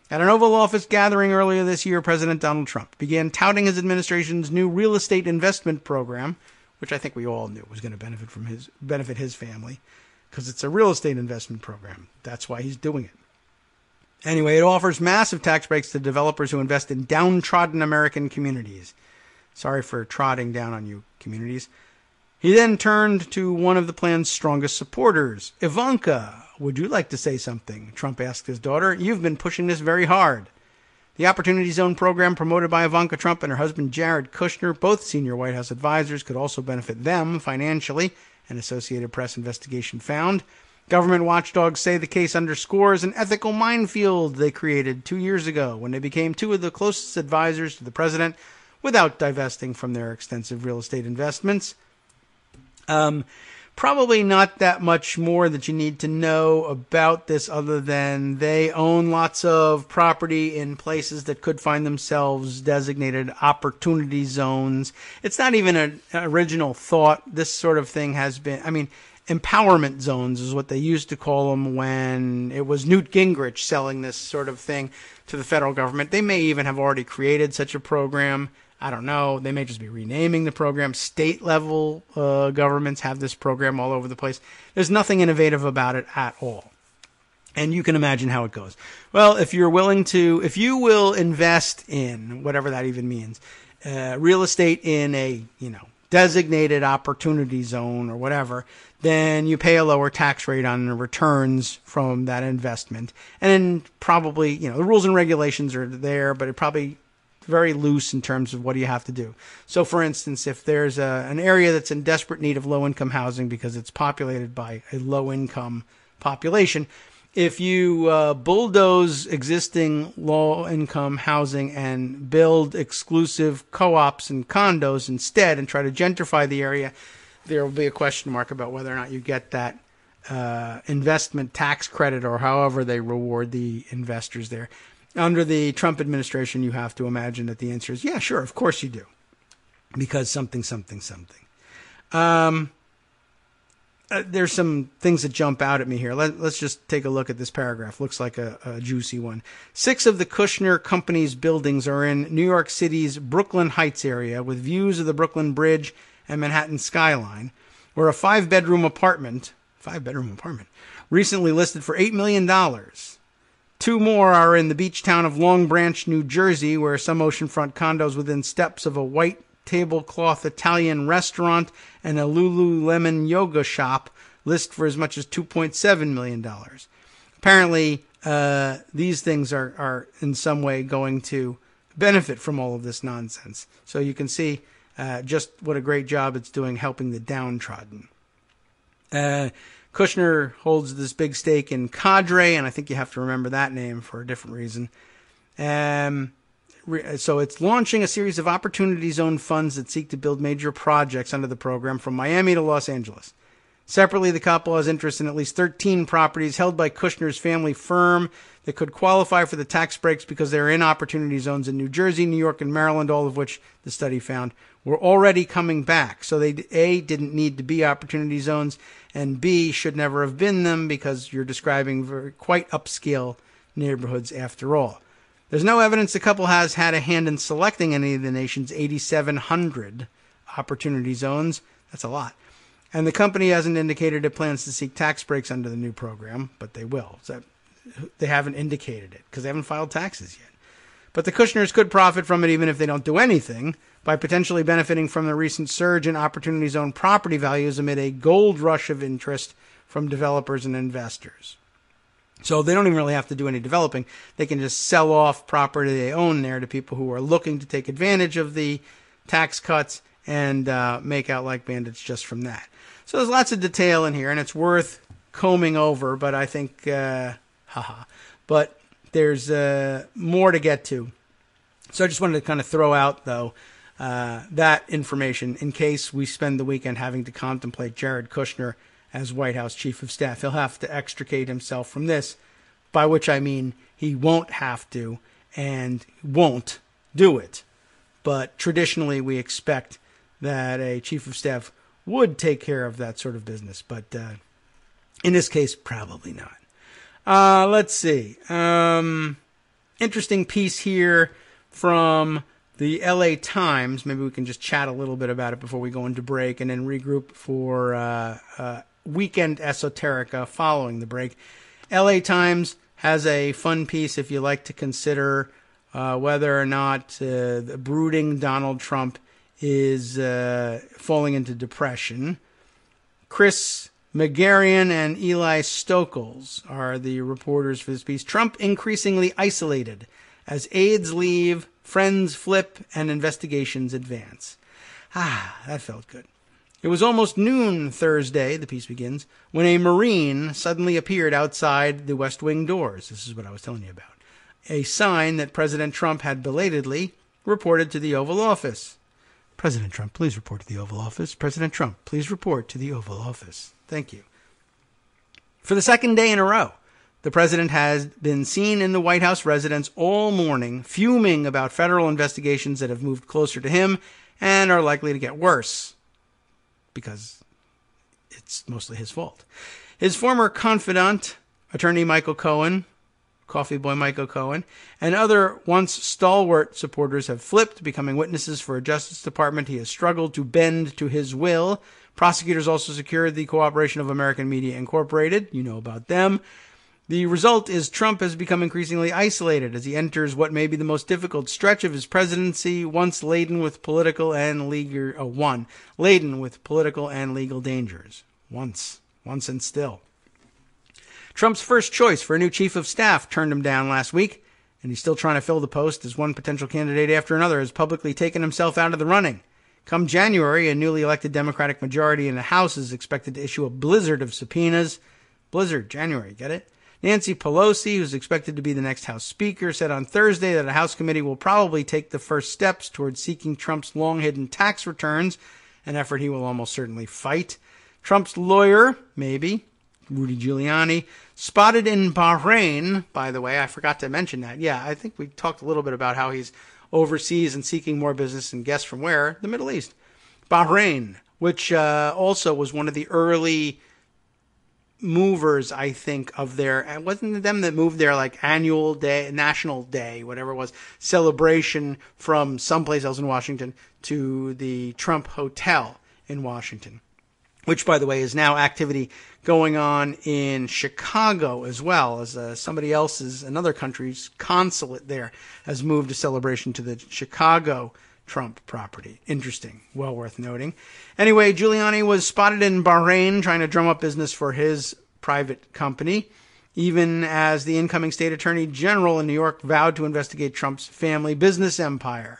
At an Oval Office gathering earlier this year, President Donald Trump began touting his administration's new real estate investment program, which I think we all knew was going to benefit his family, because it's a real estate investment program. That's why he's doing it. Anyway, it offers massive tax breaks to developers who invest in downtrodden American communities. Sorry for trotting down on you, communities. He then turned to one of the plan's strongest supporters. Ivanka, would you like to say something? Trump asked his daughter. You've been pushing this very hard. The Opportunity Zone program promoted by Ivanka Trump and her husband Jared Kushner, both senior White House advisors, could also benefit them financially, an Associated Press investigation found. Government watchdogs say the case underscores an ethical minefield they created 2 years ago when they became two of the closest advisors to the president without divesting from their extensive real estate investments. Probably not that much more that you need to know about this other than they own lots of property in places that could find themselves designated opportunity zones. It's not even an original thought. This sort of thing has been, empowerment zones is what they used to call them when it was Newt Gingrich selling this sort of thing to the federal government. They may even have already created such a program. I don't know. They may just be renaming the program. State level governments have this program all over the place. There's nothing innovative about it at all. And you can imagine how it goes. Well, if you will invest in, whatever that even means, real estate in a, designated opportunity zone or whatever, then you pay a lower tax rate on the returns from that investment. And then probably, the rules and regulations are there, but it probably very loose in terms of what do you have to do. So, for instance, if there's an area that's in desperate need of low-income housing because it's populated by a low-income population, if you bulldoze existing low-income housing and build exclusive co-ops and condos instead and try to gentrify the area, there will be a question mark about whether or not you get that investment tax credit or however they reward the investors there. Under the Trump administration, you have to imagine that the answer is, yeah, sure, of course you do. Because something. There's some things that jump out at me here. Let's just take a look at this paragraph. Looks like a juicy one. 6 of the Kushner Company's buildings are in New York City's Brooklyn Heights area with views of the Brooklyn Bridge and Manhattan skyline, where a 5-bedroom apartment, recently listed for $8 million. 2 more are in the beach town of Long Branch, New Jersey, where some oceanfront condos within steps of a white tablecloth Italian restaurant and a Lululemon yoga shop list for as much as $2.7 million. Apparently, these things are in some way going to benefit from all of this nonsense. So you can see just what a great job it's doing helping the downtrodden. Kushner holds this big stake in Kagro, and I think you have to remember that name for a different reason. So it's launching a series of Opportunity Zone funds that seek to build major projects under the program from Miami to Los Angeles. Separately, the couple has interest in at least 13 properties held by Kushner's family firm that could qualify for the tax breaks because they're in Opportunity Zones in New Jersey, New York, and Maryland, all of which the study found were already coming back. So they, A, didn't need to be Opportunity Zones, and B, should never have been them because you're describing quite upscale neighborhoods after all. There's no evidence the couple has had a hand in selecting any of the nation's 8,700 Opportunity Zones. That's a lot. And the company hasn't indicated it plans to seek tax breaks under the new program, but they will. So they haven't indicated it because they haven't filed taxes yet. But the Kushners could profit from it even if they don't do anything by potentially benefiting from the recent surge in Opportunity Zone property values amid a gold rush of interest from developers and investors. So they don't even really have to do any developing. They can just sell off property they own there to people who are looking to take advantage of the tax cuts and make out like bandits just from that. So there's lots of detail in here, and it's worth combing over, but I think, but there's more to get to. So I just wanted to kind of throw out, though, that information in case we spend the weekend having to contemplate Jared Kushner as White House Chief of Staff. He'll have to extricate himself from this, by which I mean he won't have to and won't do it. But traditionally we expect that a Chief of Staff would take care of that sort of business. But in this case, probably not. Let's see. Interesting piece here from the LA Times. Maybe we can just chat a little bit about it before we go into break and then regroup for Weekend Esoterica following the break. LA Times has a fun piece if you like to consider whether or not the brooding Donald Trump is falling into depression. Chris Megarian and Eli Stokels are the reporters for this piece. Trump increasingly isolated as aides leave, friends flip, and investigations advance. That felt good. It was almost noon Thursday, the piece begins, when a Marine suddenly appeared outside the West Wing doors. This is what I was telling you about. A sign that President Trump had belatedly reported to the Oval Office. President Trump, please report to the Oval Office. President Trump, please report to the Oval Office. Thank you. For the second day in a row, the president has been seen in the White House residence all morning, fuming about federal investigations that have moved closer to him and are likely to get worse, because it's mostly his fault. His former confidant, attorney Michael Cohen, Coffee Boy Michael Cohen, and other once stalwart supporters have flipped, becoming witnesses for a Justice Department he has struggled to bend to his will. Prosecutors also secured the cooperation of American Media Incorporated. You know about them. The result is Trump has become increasingly isolated as he enters what may be the most difficult stretch of his presidency, once laden with political and legal dangers. Once and still. Trump's first choice for a new chief of staff turned him down last week, and he's still trying to fill the post as one potential candidate after another has publicly taken himself out of the running. Come January, a newly elected Democratic majority in the House is expected to issue a blizzard of subpoenas. Blizzard, January, get it? Nancy Pelosi, who's expected to be the next House Speaker, said on Thursday that a House committee will probably take the first steps towards seeking Trump's long-hidden tax returns, an effort he will almost certainly fight. Trump's lawyer, maybe, Rudy Giuliani, spotted in Bahrain, by the way, I forgot to mention that. Yeah, I think we talked a little bit about how he's overseas and seeking more business, and guess from where? The Middle East. Bahrain, which also was one of the early movers, I think, of their, and wasn't it them that moved their like annual day, national day, whatever it was, celebration from someplace else in Washington to the Trump Hotel in Washington, which, by the way, is now activity going on in Chicago as well, as somebody else's, another country's consulate there has moved a celebration to the Chicago Trump property. Interesting. Well worth noting. Anyway, Giuliani was spotted in Bahrain trying to drum up business for his private company, even as the incoming state attorney general in New York vowed to investigate Trump's family business empire.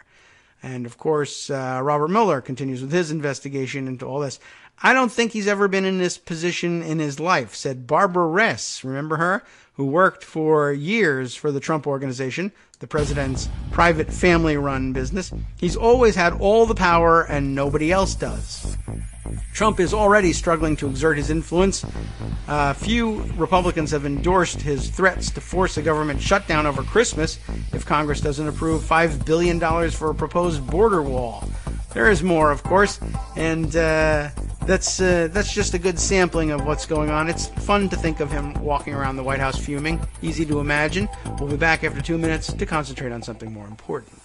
And, of course, Robert Mueller continues with his investigation into all this. I don't think he's ever been in this position in his life, said Barbara Ress. Remember her? Who worked for years for the Trump Organization, the president's private family-run business. He's always had all the power and nobody else does. Trump is already struggling to exert his influence. Few Republicans have endorsed his threats to force a government shutdown over Christmas if Congress doesn't approve $5 billion for a proposed border wall. There is more, of course, and that's just a good sampling of what's going on. It's fun to think of him walking around the White House fuming. Easy to imagine. We'll be back after 2 minutes to concentrate on something more important.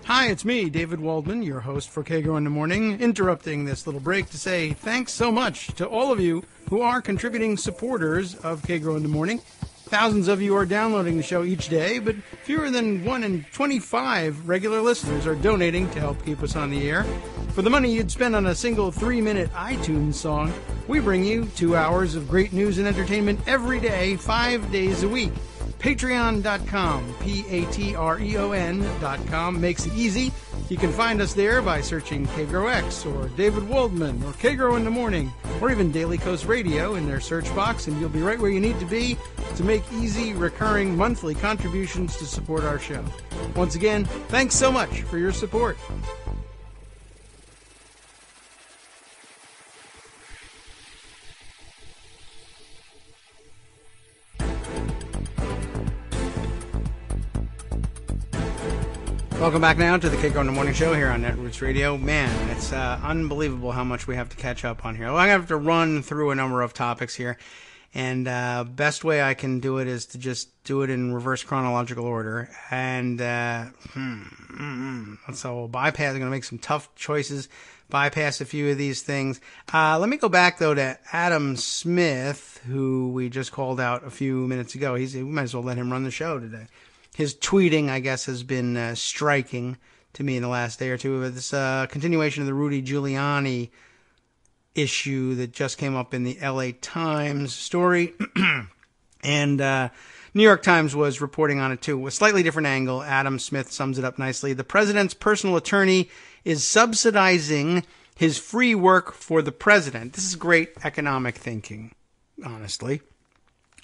Hi, it's me, David Waldman, your host for Kagro in the Morning, interrupting this little break to say thanks so much to all of you who are contributing supporters of Kagro in the Morning. Thousands of you are downloading the show each day, but fewer than 1 in 25 regular listeners are donating to help keep us on the air. For the money you'd spend on a single 3-minute iTunes song, we bring you 2 hours of great news and entertainment every day, 5 days a week. Patreon.com, Patreon.com makes it easy. You can find us there by searching KagroX or David Waldman or Kagro in the Morning or even Daily Coast Radio in their search box, and you'll be right where you need to be to make easy, recurring, monthly contributions to support our show. Once again, thanks so much for your support. Welcome back now to the Kagro in the Morning Show here on Netroots Radio. Man, it's unbelievable how much we have to catch up on here. Well, I'm going to have to run through a number of topics here, and best way I can do it is to just do it in reverse chronological order. And so we'll bypass. I'm going to make some tough choices, bypass a few of these things. Let me go back, though, to Adam Smith, who we just called out a few minutes ago. We might as well let him run the show today. His tweeting, I guess, has been striking to me in the last day or two. This continuation of the Rudy Giuliani issue that just came up in the LA Times story. And New York Times was reporting on it, too. A slightly different angle. Adam Smith sums it up nicely. The president's personal attorney is subsidizing his free work for the president. This is great economic thinking, honestly.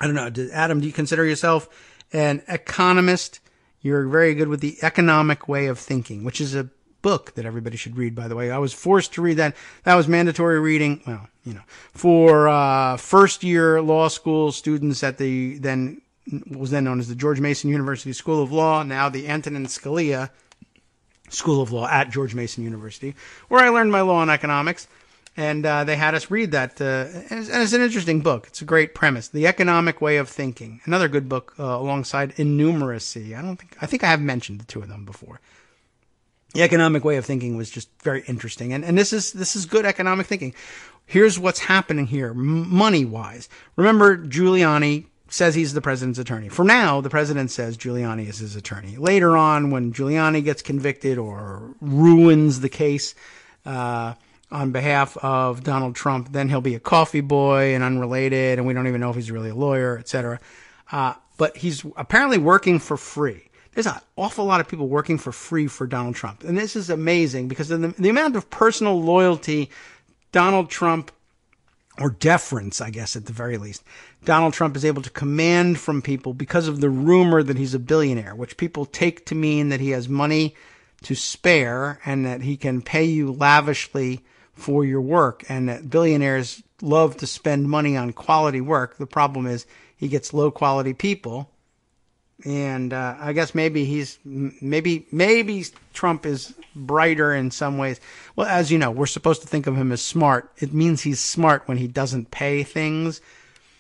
I don't know. Adam, do you consider yourself an economist? You're very good with the economic way of thinking, which is a book that everybody should read, by the way. I was forced to read that. That was mandatory reading, well, for first-year law school students at the what was then known as the George Mason University School of Law, now the Antonin Scalia School of Law at George Mason University, where I learned my law and economics. And they had us read that, and it's an interesting book. It's a great premise. The Economic Way of Thinking. Another good book alongside Innumeracy. I think I have mentioned the two of them before. The Economic Way of Thinking was just very interesting, and this is good economic thinking. Here's what's happening here, money-wise. Remember, Giuliani says he's the president's attorney. For now, the president says Giuliani is his attorney. Later on, when Giuliani gets convicted or ruins the case, on behalf of Donald Trump, then he'll be a coffee boy and unrelated, and we don't even know if he's really a lawyer, etc. But he's apparently working for free. There's an awful lot of people working for free for Donald Trump. And this is amazing because of the amount of personal loyalty Donald Trump, or deference, I guess, at the very least, Donald Trump is able to command from people because of the rumor that he's a billionaire, which people take to mean that he has money to spare and that he can pay you lavishly for your work, and that billionaires love to spend money on quality work. The problem is he gets low quality people, and I guess maybe Trump is brighter in some ways. Well, as you know, we're supposed to think of him as smart. It means he's smart when he doesn't pay things.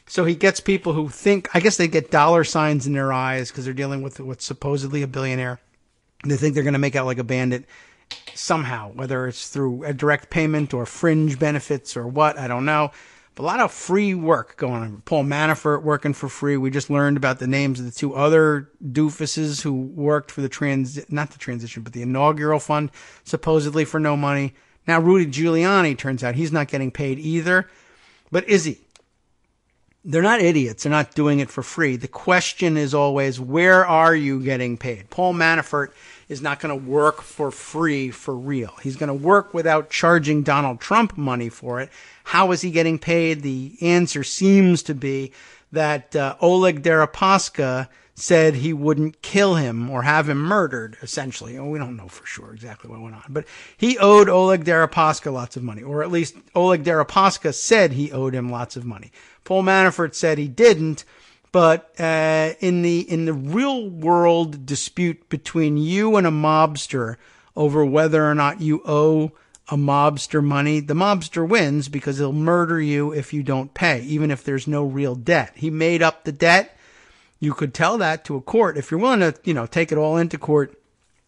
So he gets people who think, I guess they get dollar signs in their eyes because they're dealing with what's supposedly a billionaire. They think they're going to make out like a bandit somehow, whether it's through a direct payment or fringe benefits or what, I don't know. But a lot of free work going on. Paul Manafort working for free. We just learned about the names of the two other doofuses who worked for the inaugural fund, supposedly for no money. Now Rudy Giuliani, turns out he's not getting paid either. But is he? They're not idiots. They're not doing it for free. The question is always, where are you getting paid? Paul Manafort is not going to work for free for real. He's going to work without charging Donald Trump money for it. How is he getting paid? The answer seems to be that Oleg Deripaska said he wouldn't kill him or have him murdered, essentially. We don't know for sure exactly what went on. But he owed Oleg Deripaska lots of money, or at least Oleg Deripaska said he owed him lots of money. Paul Manafort said he didn't, but in the real world dispute between you and a mobster over whether or not you owe a mobster money, the mobster wins because he'll murder you if you don't pay, even if there's no real debt. He made up the debt. You could tell that to a court. If you're willing to, take it all into court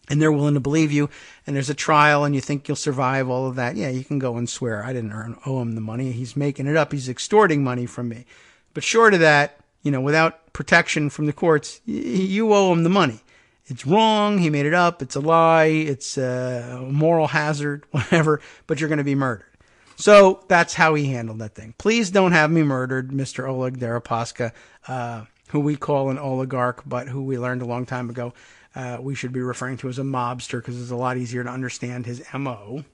and they're willing to believe you and there's a trial and you think you'll survive all of that, yeah, you can go and swear, I didn't owe him the money. He's making it up. He's extorting money from me. But short of that, without protection from the courts, you owe him the money. It's wrong. He made it up. It's a lie. It's a moral hazard, whatever, but you're going to be murdered. So that's how he handled that thing. Please don't have me murdered, Mr. Oleg Deripaska, who we call an oligarch, but who we learned a long time ago we should be referring to as a mobster because it's a lot easier to understand his MO.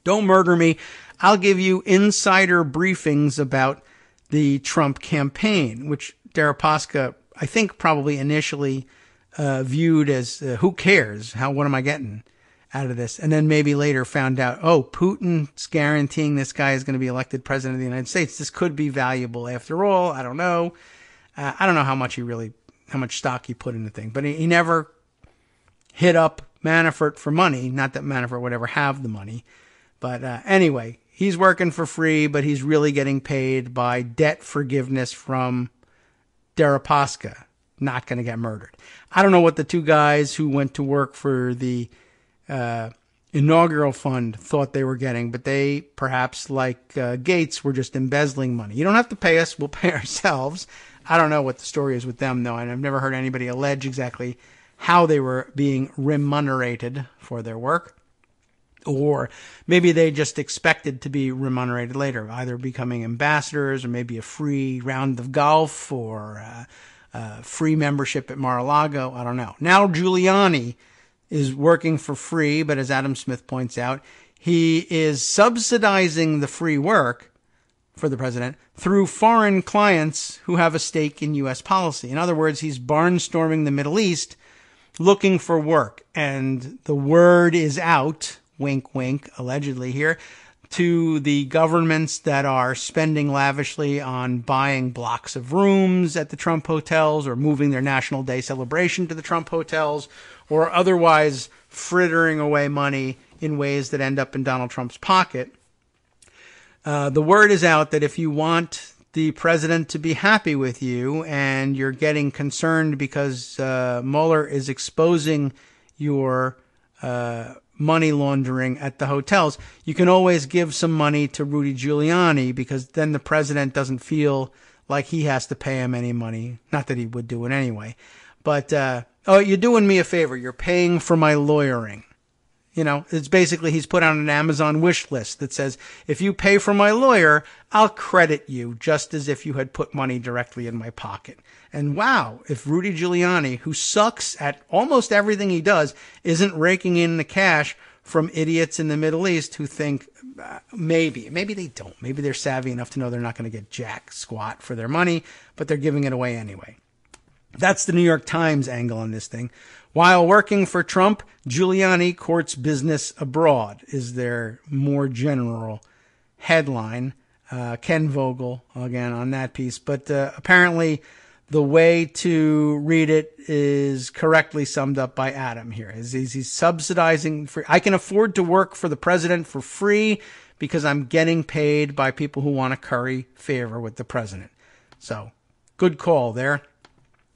Don't murder me. I'll give you insider briefings about the Trump campaign, which Deripaska, I think, probably initially viewed as, who cares? What am I getting out of this? And then maybe later found out, Putin's guaranteeing this guy is going to be elected president of the United States. This could be valuable after all. I don't know. I don't know how much stock he put in the thing, but he never hit up Manafort for money. Not that Manafort would ever have the money, but anyway, he's working for free, but he's really getting paid by debt forgiveness from Deripaska. Not going to get murdered. I don't know what the two guys who went to work for the inaugural fund thought they were getting, but they perhaps, like Gates, were just embezzling money. You don't have to pay us. We'll pay ourselves. I don't know what the story is with them, though, and I've never heard anybody allege exactly how they were being remunerated for their work. Or maybe they just expected to be remunerated later, either becoming ambassadors or maybe a free round of golf or free membership at Mar-a-Lago. I don't know. Now Giuliani is working for free, but as Adam Smith points out, he is subsidizing the free work for the president through foreign clients who have a stake in U.S. policy. In other words, he's barnstorming the Middle East looking for work. And the word is out, wink, wink, allegedly here, to the governments that are spending lavishly on buying blocks of rooms at the Trump hotels or moving their National Day celebration to the Trump hotels or otherwise frittering away money in ways that end up in Donald Trump's pocket. The word is out that if you want the president to be happy with you and you're getting concerned because Mueller is exposing your money laundering at the hotels, you can always give some money to Rudy Giuliani because then the president doesn't feel like he has to pay him any money. Not that he would do it anyway. But, you're doing me a favor. You're paying for my lawyering. It's basically he's put on an Amazon wish list that says, if you pay for my lawyer, I'll credit you just as if you had put money directly in my pocket. And wow, if Rudy Giuliani, who sucks at almost everything he does, isn't raking in the cash from idiots in the Middle East who think maybe they don't. Maybe they're savvy enough to know they're not going to get jack squat for their money, but they're giving it away anyway. That's the New York Times angle on this thing. While working for Trump, Giuliani courts business abroad is their more general headline. Ken Vogel, again, on that piece. But apparently the way to read it is correctly summed up by Adam here. He's subsidizing. I can afford to work for the president for free because I'm getting paid by people who want to curry favor with the president. So, good call there.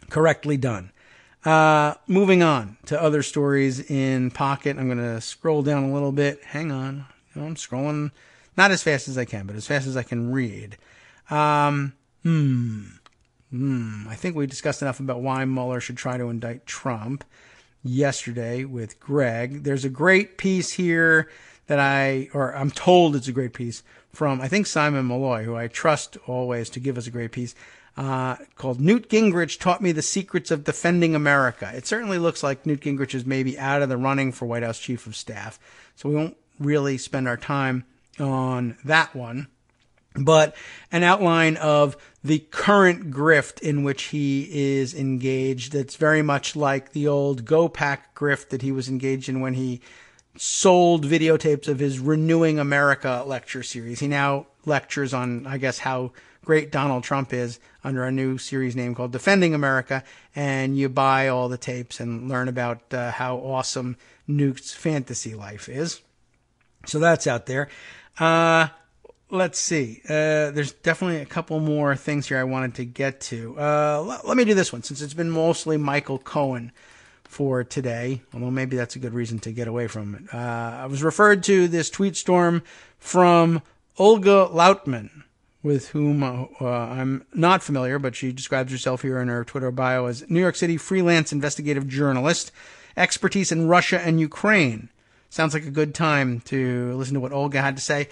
Correctly done. Moving on to other stories in Pocket. I'm going to scroll down a little bit. Hang on. I'm scrolling Not as fast as I can, but as fast as I can read. I think we discussed enough about why Mueller should try to indict Trump yesterday with Greg. There's a great piece here that I'm told it's a great piece from, I think, Simon Malloy, who I trust always to give us a great piece, called Newt Gingrich Taught Me the Secrets of Defending America. It certainly looks like Newt Gingrich is maybe out of the running for White House Chief of Staff, so we won't really spend our time on that one. But an outline of the current grift in which he is engaged that's very much like the old GoPack grift that he was engaged in when he sold videotapes of his Renewing America lecture series. He now lectures on, I guess, how great Donald Trump is under a new series name called Defending America, and you buy all the tapes and learn about how awesome Newt's fantasy life is. So that's out there. Let's see. There's definitely a couple more things here I wanted to get to. Let me do this one, since it's been mostly Michael Cohen for today, although maybe that's a good reason to get away from it. I was referred to this tweet storm from Olga Lautman, with whom I'm not familiar, but she describes herself here in her Twitter bio as New York City freelance investigative journalist, expertise in Russia and Ukraine. Sounds like a good time to listen to what Olga had to say.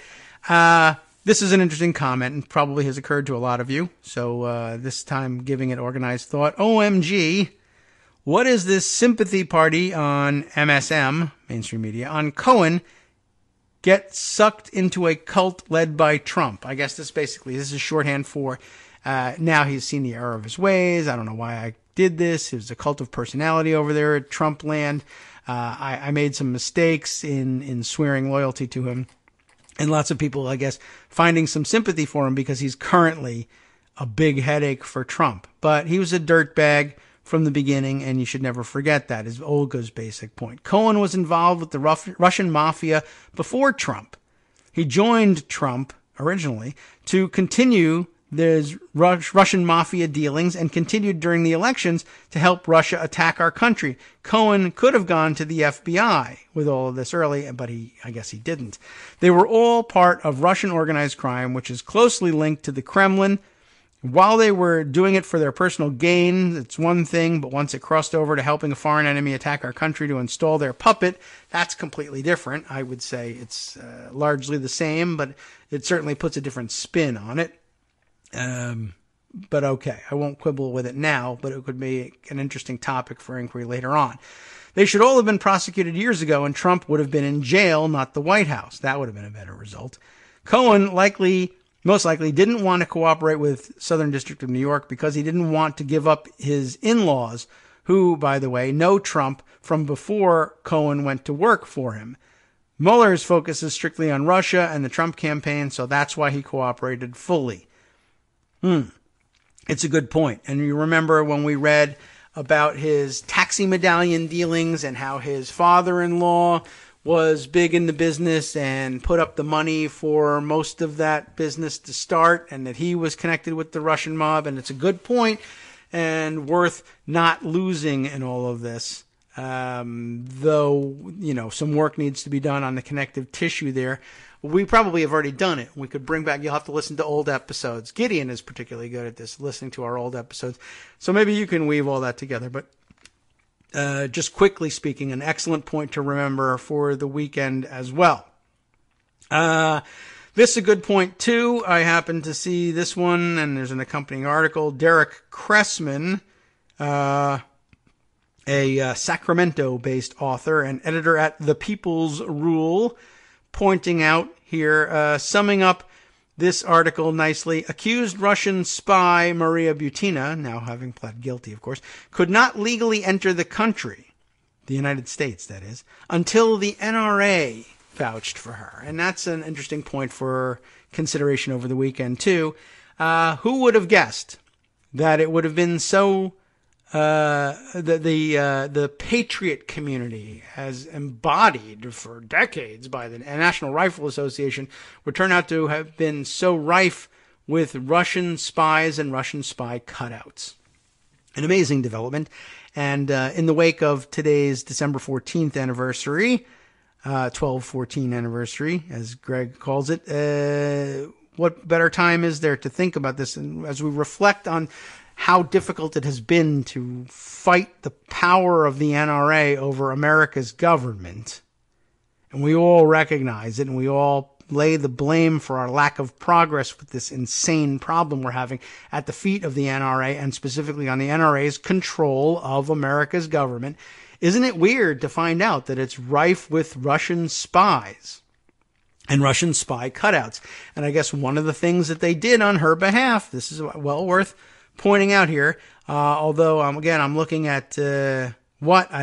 This is an interesting comment and probably has occurred to a lot of you. So this time giving it organized thought. OMG, what is this sympathy party on MSM, mainstream media, on Cohen get sucked into a cult led by Trump? I guess this is shorthand for now he's seen the error of his ways. I don't know why I did this. It was a cult of personality over there at Trump land. I made some mistakes in swearing loyalty to him. And lots of people, I guess, finding some sympathy for him because he's currently a big headache for Trump. But he was a dirtbag from the beginning, and you should never forget that, is Olga's basic point. Cohen was involved with the Russian mafia before Trump. He joined Trump originally to continue there's Russian mafia dealings and continued during the elections to help Russia attack our country. Cohen could have gone to the FBI with all of this early, but I guess he didn't. They were all part of Russian organized crime, which is closely linked to the Kremlin. While they were doing it for their personal gain, it's one thing, but once it crossed over to helping a foreign enemy attack our country to install their puppet, that's completely different. I would say it's largely the same, but it certainly puts a different spin on it. But okay, I won't quibble with it now, but it could be an interesting topic for inquiry later on. They should all have been prosecuted years ago, and Trump would have been in jail, not the White House. That would have been a better result. Cohen most likely didn't want to cooperate with Southern District of New York because he didn't want to give up his in-laws, who, by the way, know Trump from before Cohen went to work for him. Mueller's focus is strictly on Russia and the Trump campaign, so that's why he cooperated fully. It's a good point. And you remember when we read about his taxi medallion dealings and how his father-in-law was big in the business and put up the money for most of that business to start, and that he was connected with the Russian mob. And it's a good point and worth not losing in all of this. Though, some work needs to be done on the connective tissue there. We probably have already done it. We could bring back, you'll have to listen to old episodes. Gideon is particularly good at this, listening to our old episodes. So maybe you can weave all that together. But just quickly speaking, an excellent point to remember for the weekend as well. This is a good point too. I happened to see this one, and there's an accompanying article. Derek Kressman, a Sacramento-based author and editor at The People's Rule, pointing out here, summing up this article nicely, accused Russian spy Maria Butina, now having pled guilty, of course, could not legally enter the country, the United States, that is, until the NRA vouched for her. And that's an interesting point for consideration over the weekend, too. Who would have guessed that it would have been so the patriot community, as embodied for decades by the National Rifle Association, would turn out to have been so rife with Russian spies and Russian spy cutouts. An amazing development. And in the wake of today's December 14th anniversary, 1214 anniversary, as Greg calls it. What better time is there to think about this? And as we reflect on how difficult it has been to fight the power of the NRA over America's government, and we all recognize it, and we all lay the blame for our lack of progress with this insane problem we're having at the feet of the NRA, and specifically on the NRA's control of America's government. Isn't it weird to find out that it's rife with Russian spies and Russian spy cutouts? And I guess one of the things that they did on her behalf, this is well worth pointing out here, although again, I'm looking at I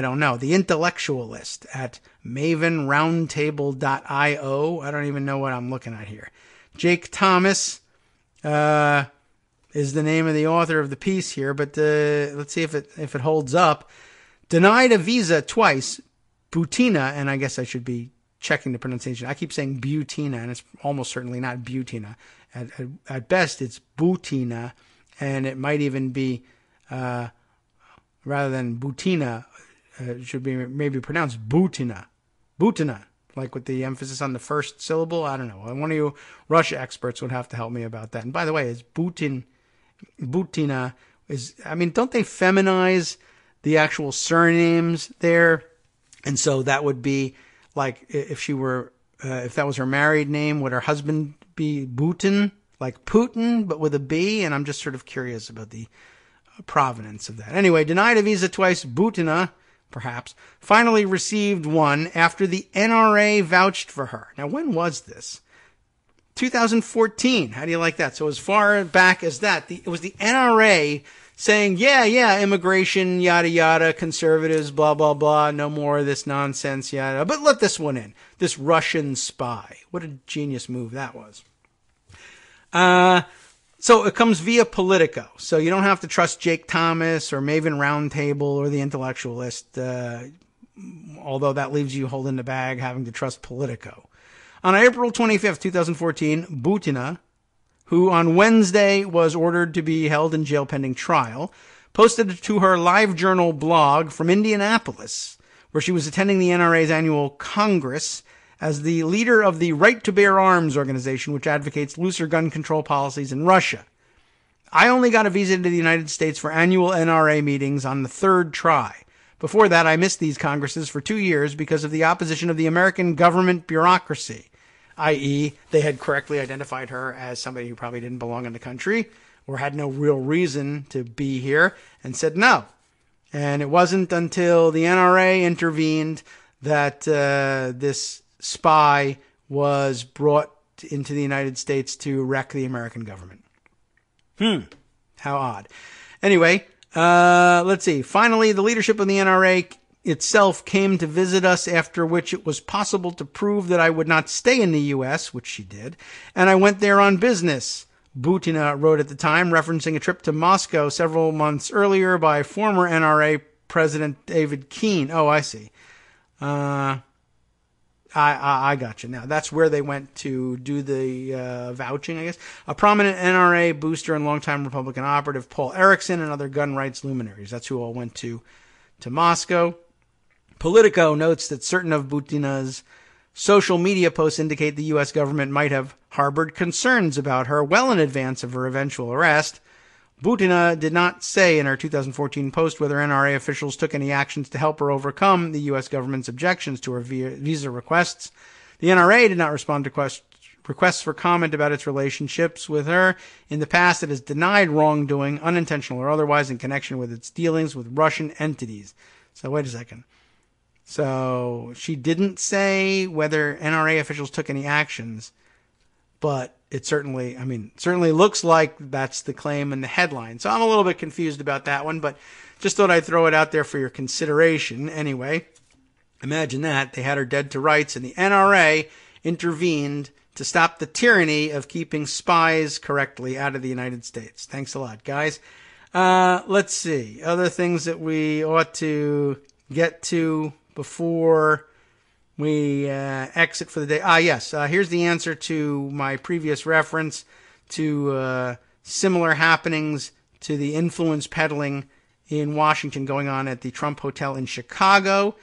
don't know, the Intellectualist at mavenroundtable.io. I don't even know what I'm looking at here. Jake Thomas is the name of the author of the piece here, but let's see if it holds up. Denied a visa twice, Butina, and I guess I should be checking the pronunciation. I keep saying Butina, and it's almost certainly not Butina. At best, it's Butina, and it might even be, rather than Butina, it should be maybe pronounced Butina. Butina, like with the emphasis on the first syllable. I don't know. One of you Russia experts would have to help me about that. And by the way, is Butina is, I mean, don't they feminize the actual surnames there? And so that would be like if she were, if that was her married name, would her husband be Putin, like Putin, but with a B? And I'm just sort of curious about the provenance of that. Anyway, denied a visa twice, Butina, perhaps, finally received one after the NRA vouched for her. Now, when was this? 2014. How do you like that? So as far back as that, it was the NRA saying, yeah, immigration, yada, yada, conservatives, blah, blah, blah, no more of this nonsense, yada. But let this one in, this Russian spy. What a genius move that was. So it comes via Politico. So you don't have to trust Jake Thomas or Maven Roundtable or the Intellectualist, although that leaves you holding the bag having to trust Politico. On April 25th, 2014, Butina, who on Wednesday was ordered to be held in jail pending trial, posted to her LiveJournal blog from Indianapolis, where she was attending the NRA's annual Congress as the leader of the Right to Bear Arms organization, which advocates looser gun control policies in Russia. I only got a visa to the United States for annual NRA meetings on the third try. Before that, I missed these congresses for 2 years because of the opposition of the American government bureaucracy, i.e., they had correctly identified her as somebody who probably didn't belong in the country or had no real reason to be here and said no. And it wasn't until the NRA intervened that this spy was brought into the United States to wreck the American government. How odd. Anyway, let's see. Finally, the leadership of the NRA itself came to visit us, after which it was possible to prove that I would not stay in the U.S., which she did, and I went there on business, Butina wrote at the time, referencing a trip to Moscow several months earlier by former NRA President David Keene. Oh, I see. I got you now. That's where they went to do the vouching, I guess. A prominent NRA booster and longtime Republican operative, Paul Erickson, and other gun rights luminaries. That's who all went to Moscow. Politico notes that certain of Butina's social media posts indicate the U.S. government might have harbored concerns about her well in advance of her eventual arrest. Butina did not say in her 2014 post whether NRA officials took any actions to help her overcome the U.S. government's objections to her visa requests. The NRA did not respond to requests for comment about its relationships with her. In the past, it has denied wrongdoing, unintentional or otherwise, in connection with its dealings with Russian entities. So wait a second. So she didn't say whether NRA officials took any actions, but it certainly looks like that's the claim in the headline. So I'm a little bit confused about that one, but just thought I'd throw it out there for your consideration. Anyway, imagine that. They had her dead to rights, and the NRA intervened to stop the tyranny of keeping spies correctly out of the United States. Thanks a lot, guys. Let's see. Other things that we ought to get to before we exit for the day. Yes. Here's the answer to my previous reference to similar happenings to the influence peddling in Washington going on at the Trump Hotel in Chicago.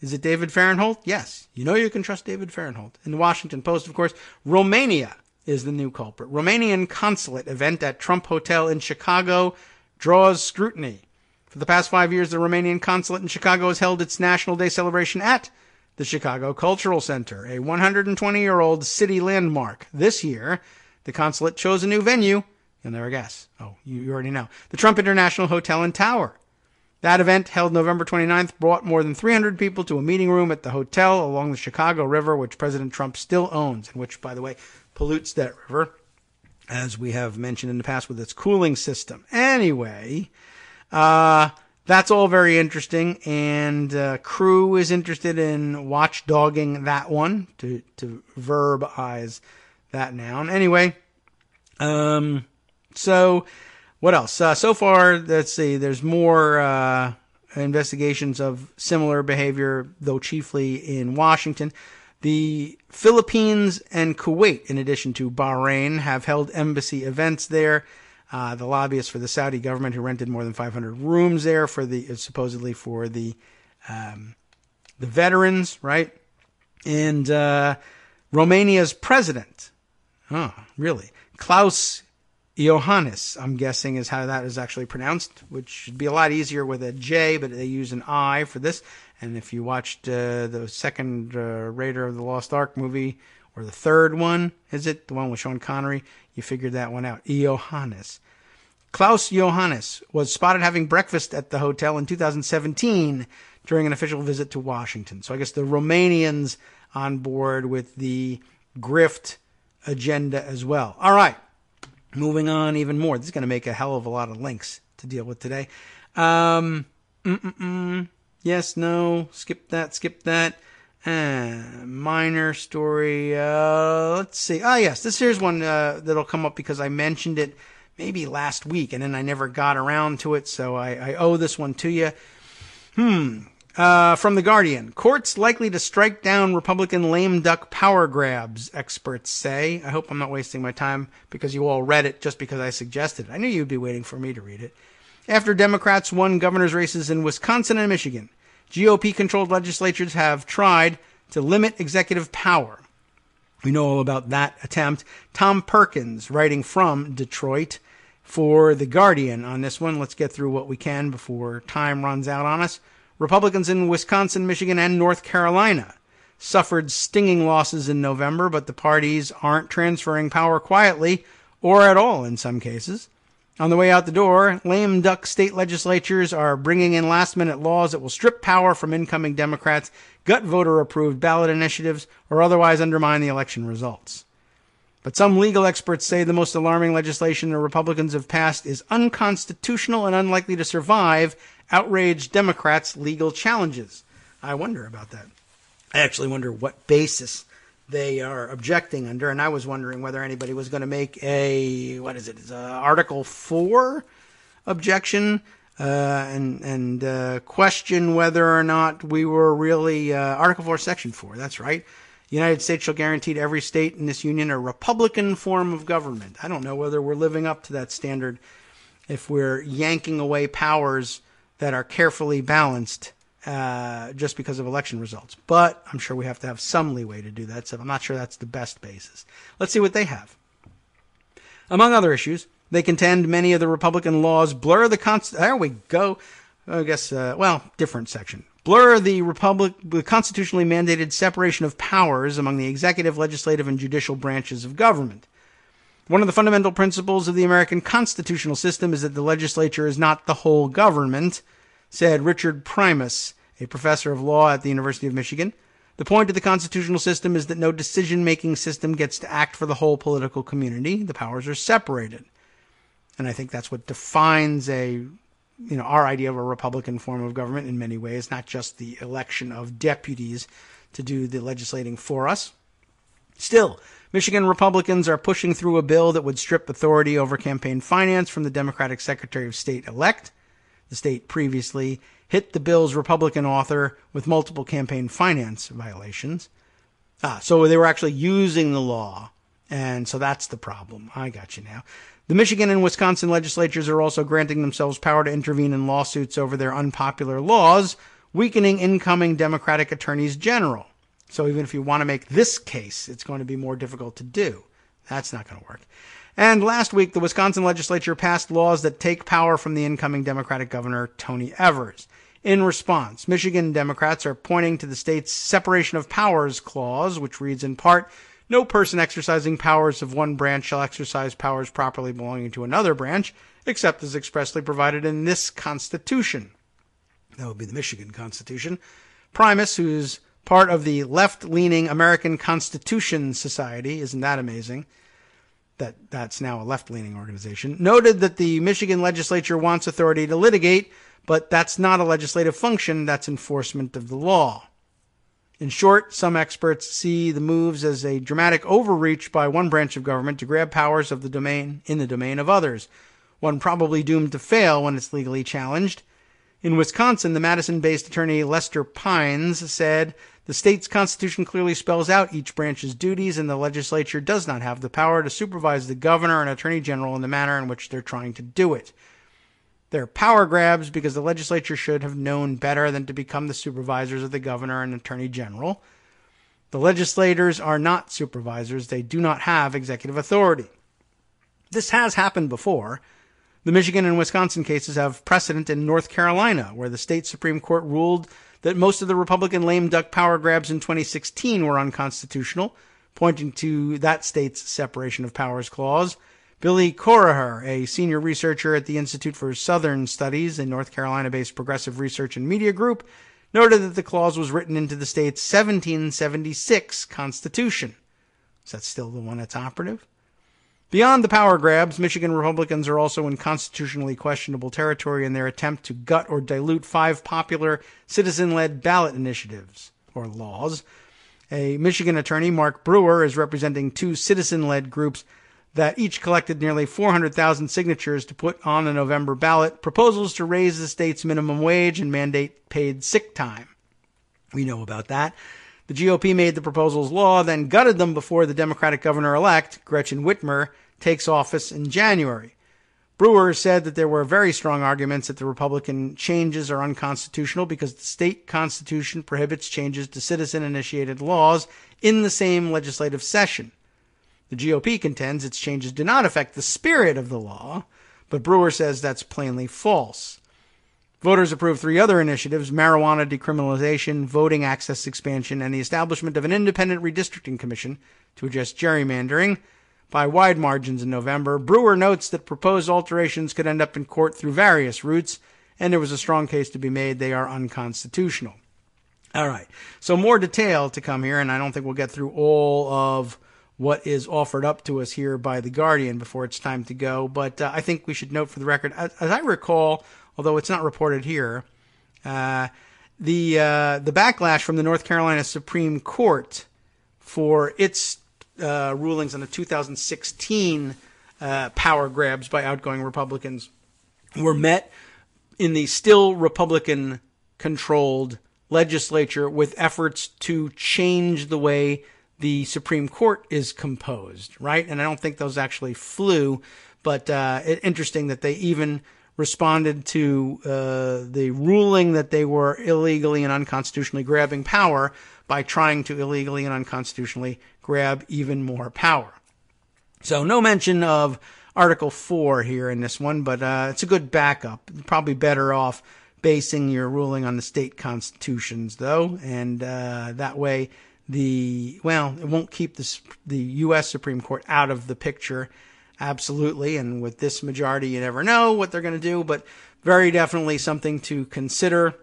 Is it David Fahrenthold? Yes. You know you can trust David Fahrenthold. In the Washington Post, of course, Romania is the new culprit. Romanian consulate event at Trump Hotel in Chicago draws scrutiny. For the past 5 years, the Romanian consulate in Chicago has held its National Day celebration at the Chicago Cultural Center, a 120-year-old city landmark. This year, the consulate chose a new venue. You'll never guess. Oh, you already know. The Trump International Hotel and Tower. That event, held November 29th, brought more than 300 people to a meeting room at the hotel along the Chicago River, which President Trump still owns, and which, by the way, pollutes that river, as we have mentioned in the past with its cooling system. Anyway, that's all very interesting, and Crew is interested in watchdogging that one, to verbize that noun. Anyway, so what else? So far, let's see, there's more investigations of similar behavior, though chiefly in Washington. The Philippines and Kuwait, in addition to Bahrain, have held embassy events there. The lobbyists for the Saudi government, who rented more than 500 rooms there supposedly for the veterans, right? And Romania's president, really, Klaus Iohannis, I'm guessing is how that is actually pronounced, which should be a lot easier with a J, but they use an I for this. And if you watched the second Raider of the Lost Ark movie, or the third one, is it? The one with Sean Connery? You figured that one out. Iohannis. Klaus Iohannis was spotted having breakfast at the hotel in 2017 during an official visit to Washington. So I guess the Romanians on board with the grift agenda as well. All right. Moving on even more. This is going to make a hell of a lot of links to deal with today. Yes, no, skip that. Minor story. Let's see. Yes, here's one that'll come up because I mentioned it maybe last week, and then I never got around to it, so I owe this one to you. From The Guardian. Courts likely to strike down Republican lame duck power grabs, experts say. I hope I'm not wasting my time because you all read it just because I suggested it. I knew you'd be waiting for me to read it. After Democrats won governor's races in Wisconsin and Michigan, GOP-controlled legislatures have tried to limit executive power. We know all about that attempt. Tom Perkins, writing from Detroit for The Guardian on this one. Let's get through what we can before time runs out on us. Republicans in Wisconsin, Michigan, and North Carolina suffered stinging losses in November, but the parties aren't transferring power quietly, or at all in some cases. On the way out the door, lame duck state legislatures are bringing in last-minute laws that will strip power from incoming Democrats, gut voter-approved ballot initiatives, or otherwise undermine the election results. But some legal experts say the most alarming legislation the Republicans have passed is unconstitutional and unlikely to survive outraged Democrats' legal challenges. I wonder about that. I actually wonder what basis they are objecting under, and I was wondering whether anybody was going to make Article 4 objection, and question whether or not we were really, Article 4, Section 4, that's right. The United States shall guarantee to every state in this union a Republican form of government. I don't know whether we're living up to that standard if we're yanking away powers that are carefully balanced just because of election results. But I'm sure we have to have some leeway to do that, so I'm not sure that's the best basis. Let's see what they have. Among other issues, they contend many of the Republican laws blur the There we go. I guess, different section. Blur the constitutionally mandated separation of powers among the executive, legislative, and judicial branches of government. One of the fundamental principles of the American constitutional system is that the legislature is not the whole government, said Richard Primus, a professor of law at the University of Michigan. The point of the constitutional system is that no decision-making system gets to act for the whole political community. The powers are separated. And I think that's what defines our idea of a Republican form of government in many ways, not just the election of deputies to do the legislating for us. Still, Michigan Republicans are pushing through a bill that would strip authority over campaign finance from the Democratic Secretary of State-elect. The state previously hit the bill's Republican author with multiple campaign finance violations. So they were actually using the law, and so that's the problem. I got you now. The Michigan and Wisconsin legislatures are also granting themselves power to intervene in lawsuits over their unpopular laws, weakening incoming Democratic attorneys general. So even if you want to make this case, it's going to be more difficult to do. That's not going to work. And last week, the Wisconsin legislature passed laws that take power from the incoming Democratic governor, Tony Evers. In response, Michigan Democrats are pointing to the state's separation of powers clause, which reads in part, no person exercising powers of one branch shall exercise powers properly belonging to another branch, except as expressly provided in this Constitution. That would be the Michigan Constitution. Primus, who's part of the left-leaning American Constitution Society, isn't that amazing? That's now a left-leaning organization, noted that the Michigan legislature wants authority to litigate, but that's not a legislative function, that's enforcement of the law. In short, some experts see the moves as a dramatic overreach by one branch of government to grab powers of the domain of others, one probably doomed to fail when it's legally challenged. In Wisconsin, the Madison-based attorney Lester Pines said, the state's constitution clearly spells out each branch's duties, and the legislature does not have the power to supervise the governor and attorney general in the manner in which they're trying to do it. They're power grabs because the legislature should have known better than to become the supervisors of the governor and attorney general. The legislators are not supervisors. They do not have executive authority. This has happened before. The Michigan and Wisconsin cases have precedent in North Carolina, where the state Supreme Court ruled that most of the Republican lame duck power grabs in 2016 were unconstitutional, pointing to that state's separation of powers clause. Billy Corraher, a senior researcher at the Institute for Southern Studies, a North Carolina-based progressive research and media group, noted that the clause was written into the state's 1776 Constitution. Is that still the one that's operative? Beyond the power grabs, Michigan Republicans are also in constitutionally questionable territory in their attempt to gut or dilute 5 popular citizen-led ballot initiatives, or laws. A Michigan attorney, Mark Brewer, is representing 2 citizen-led groups that each collected nearly 400,000 signatures to put on the November ballot proposals to raise the state's minimum wage and mandate paid sick time. We know about that. The GOP made the proposals law, then gutted them before the Democratic governor-elect, Gretchen Whitmer, takes office in January. Brewer said that there were very strong arguments that the Republican changes are unconstitutional because the state constitution prohibits changes to citizen-initiated laws in the same legislative session. The GOP contends its changes do not affect the spirit of the law, but Brewer says that's plainly false. Voters approved 3 other initiatives: marijuana decriminalization, voting access expansion, and the establishment of an independent redistricting commission to address gerrymandering by wide margins in November. Brewer notes that proposed alterations could end up in court through various routes, and there was a strong case to be made they are unconstitutional. All right, so more detail to come here, and I don't think we'll get through all of what is offered up to us here by The Guardian before it's time to go, but I think we should note for the record, as I recall, although it's not reported here, the backlash from the North Carolina Supreme Court for its rulings on the 2016 power grabs by outgoing Republicans were met in the still Republican-controlled legislature with efforts to change the way the Supreme Court is composed, right? And I don't think those actually flew, but interesting that they even responded to the ruling that they were illegally and unconstitutionally grabbing power by trying to illegally and unconstitutionally grab even more power. So no mention of Article 4 here in this one, but it's a good backup. Probably better off basing your ruling on the state constitutions, though, and that way it won't keep the U.S. Supreme Court out of the picture. Absolutely, and with this majority, you never know what they're going to do, but very definitely something to consider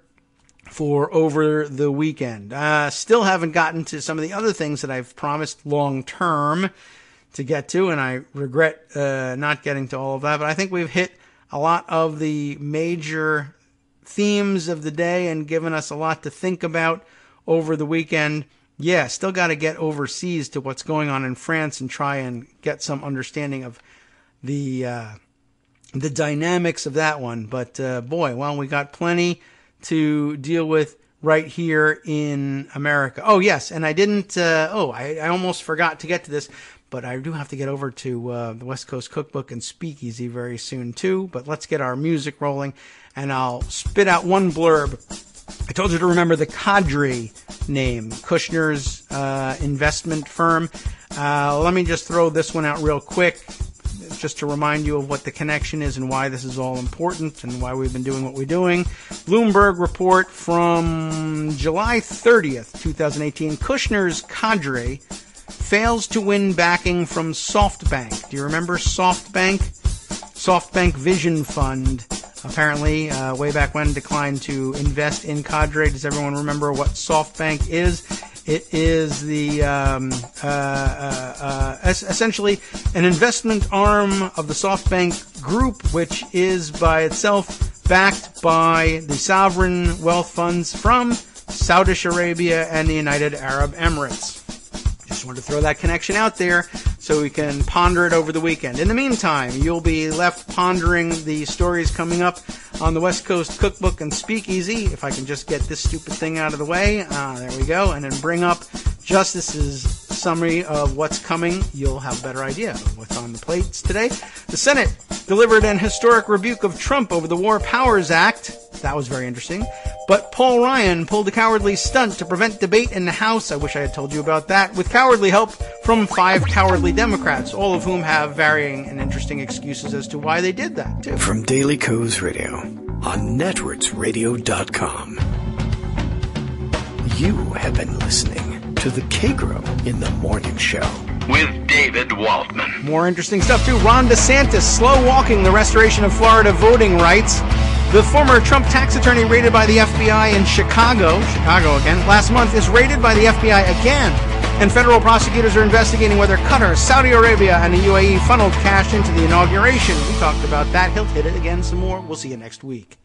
for over the weekend. Still haven't gotten to some of the other things that I've promised long-term to get to, and I regret not getting to all of that, but I think we've hit a lot of the major themes of the day and given us a lot to think about over the weekend. Yeah, still got to get overseas to what's going on in France and try and get some understanding of the dynamics of that one. But we got plenty to deal with right here in America. Oh, yes, and I didn't, I almost forgot to get to this, but I do have to get over to the West Coast Cookbook and Speakeasy very soon, too. But let's get our music rolling, and I'll spit out one blurb I told you to remember the Kagro name, Kushner's investment firm. Let me just throw this one out real quick, just to remind you of what the connection is and why this is all important and why we've been doing what we're doing. Bloomberg report from July 30th, 2018. Kushner's Kagro fails to win backing from SoftBank. Do you remember SoftBank? SoftBank Vision Fund, apparently, way back when, declined to invest in Kagro. Does everyone remember what SoftBank is? It is the essentially an investment arm of the SoftBank Group, which is by itself backed by the sovereign wealth funds from Saudi Arabia and the United Arab Emirates. Just wanted to throw that connection out there so we can ponder it over the weekend. In the meantime, you'll be left pondering the stories coming up on the West Coast Cookbook and Speakeasy. If I can just get this stupid thing out of the way. There we go. And then bring up Justice's summary of what's coming. You'll have a better idea of what's on the plates today. The Senate delivered an historic rebuke of Trump over the War Powers Act. That was very interesting. But Paul Ryan pulled a cowardly stunt to prevent debate in the House. I wish I had told you about that. With cowardly help from 5 cowardly Democrats, all of whom have varying and interesting excuses as to why they did that, too. From Daily Kos Radio on networksradio.com. You have been listening to the Kagro in the Morning Show with David Waldman. More interesting stuff, too. Ron DeSantis slow-walking the restoration of Florida voting rights. The former Trump tax attorney raided by the FBI in Chicago again, last month is raided by the FBI again. And federal prosecutors are investigating whether Qatar, Saudi Arabia, and the UAE funneled cash into the inauguration. We talked about that. He'll hit it again some more. We'll see you next week.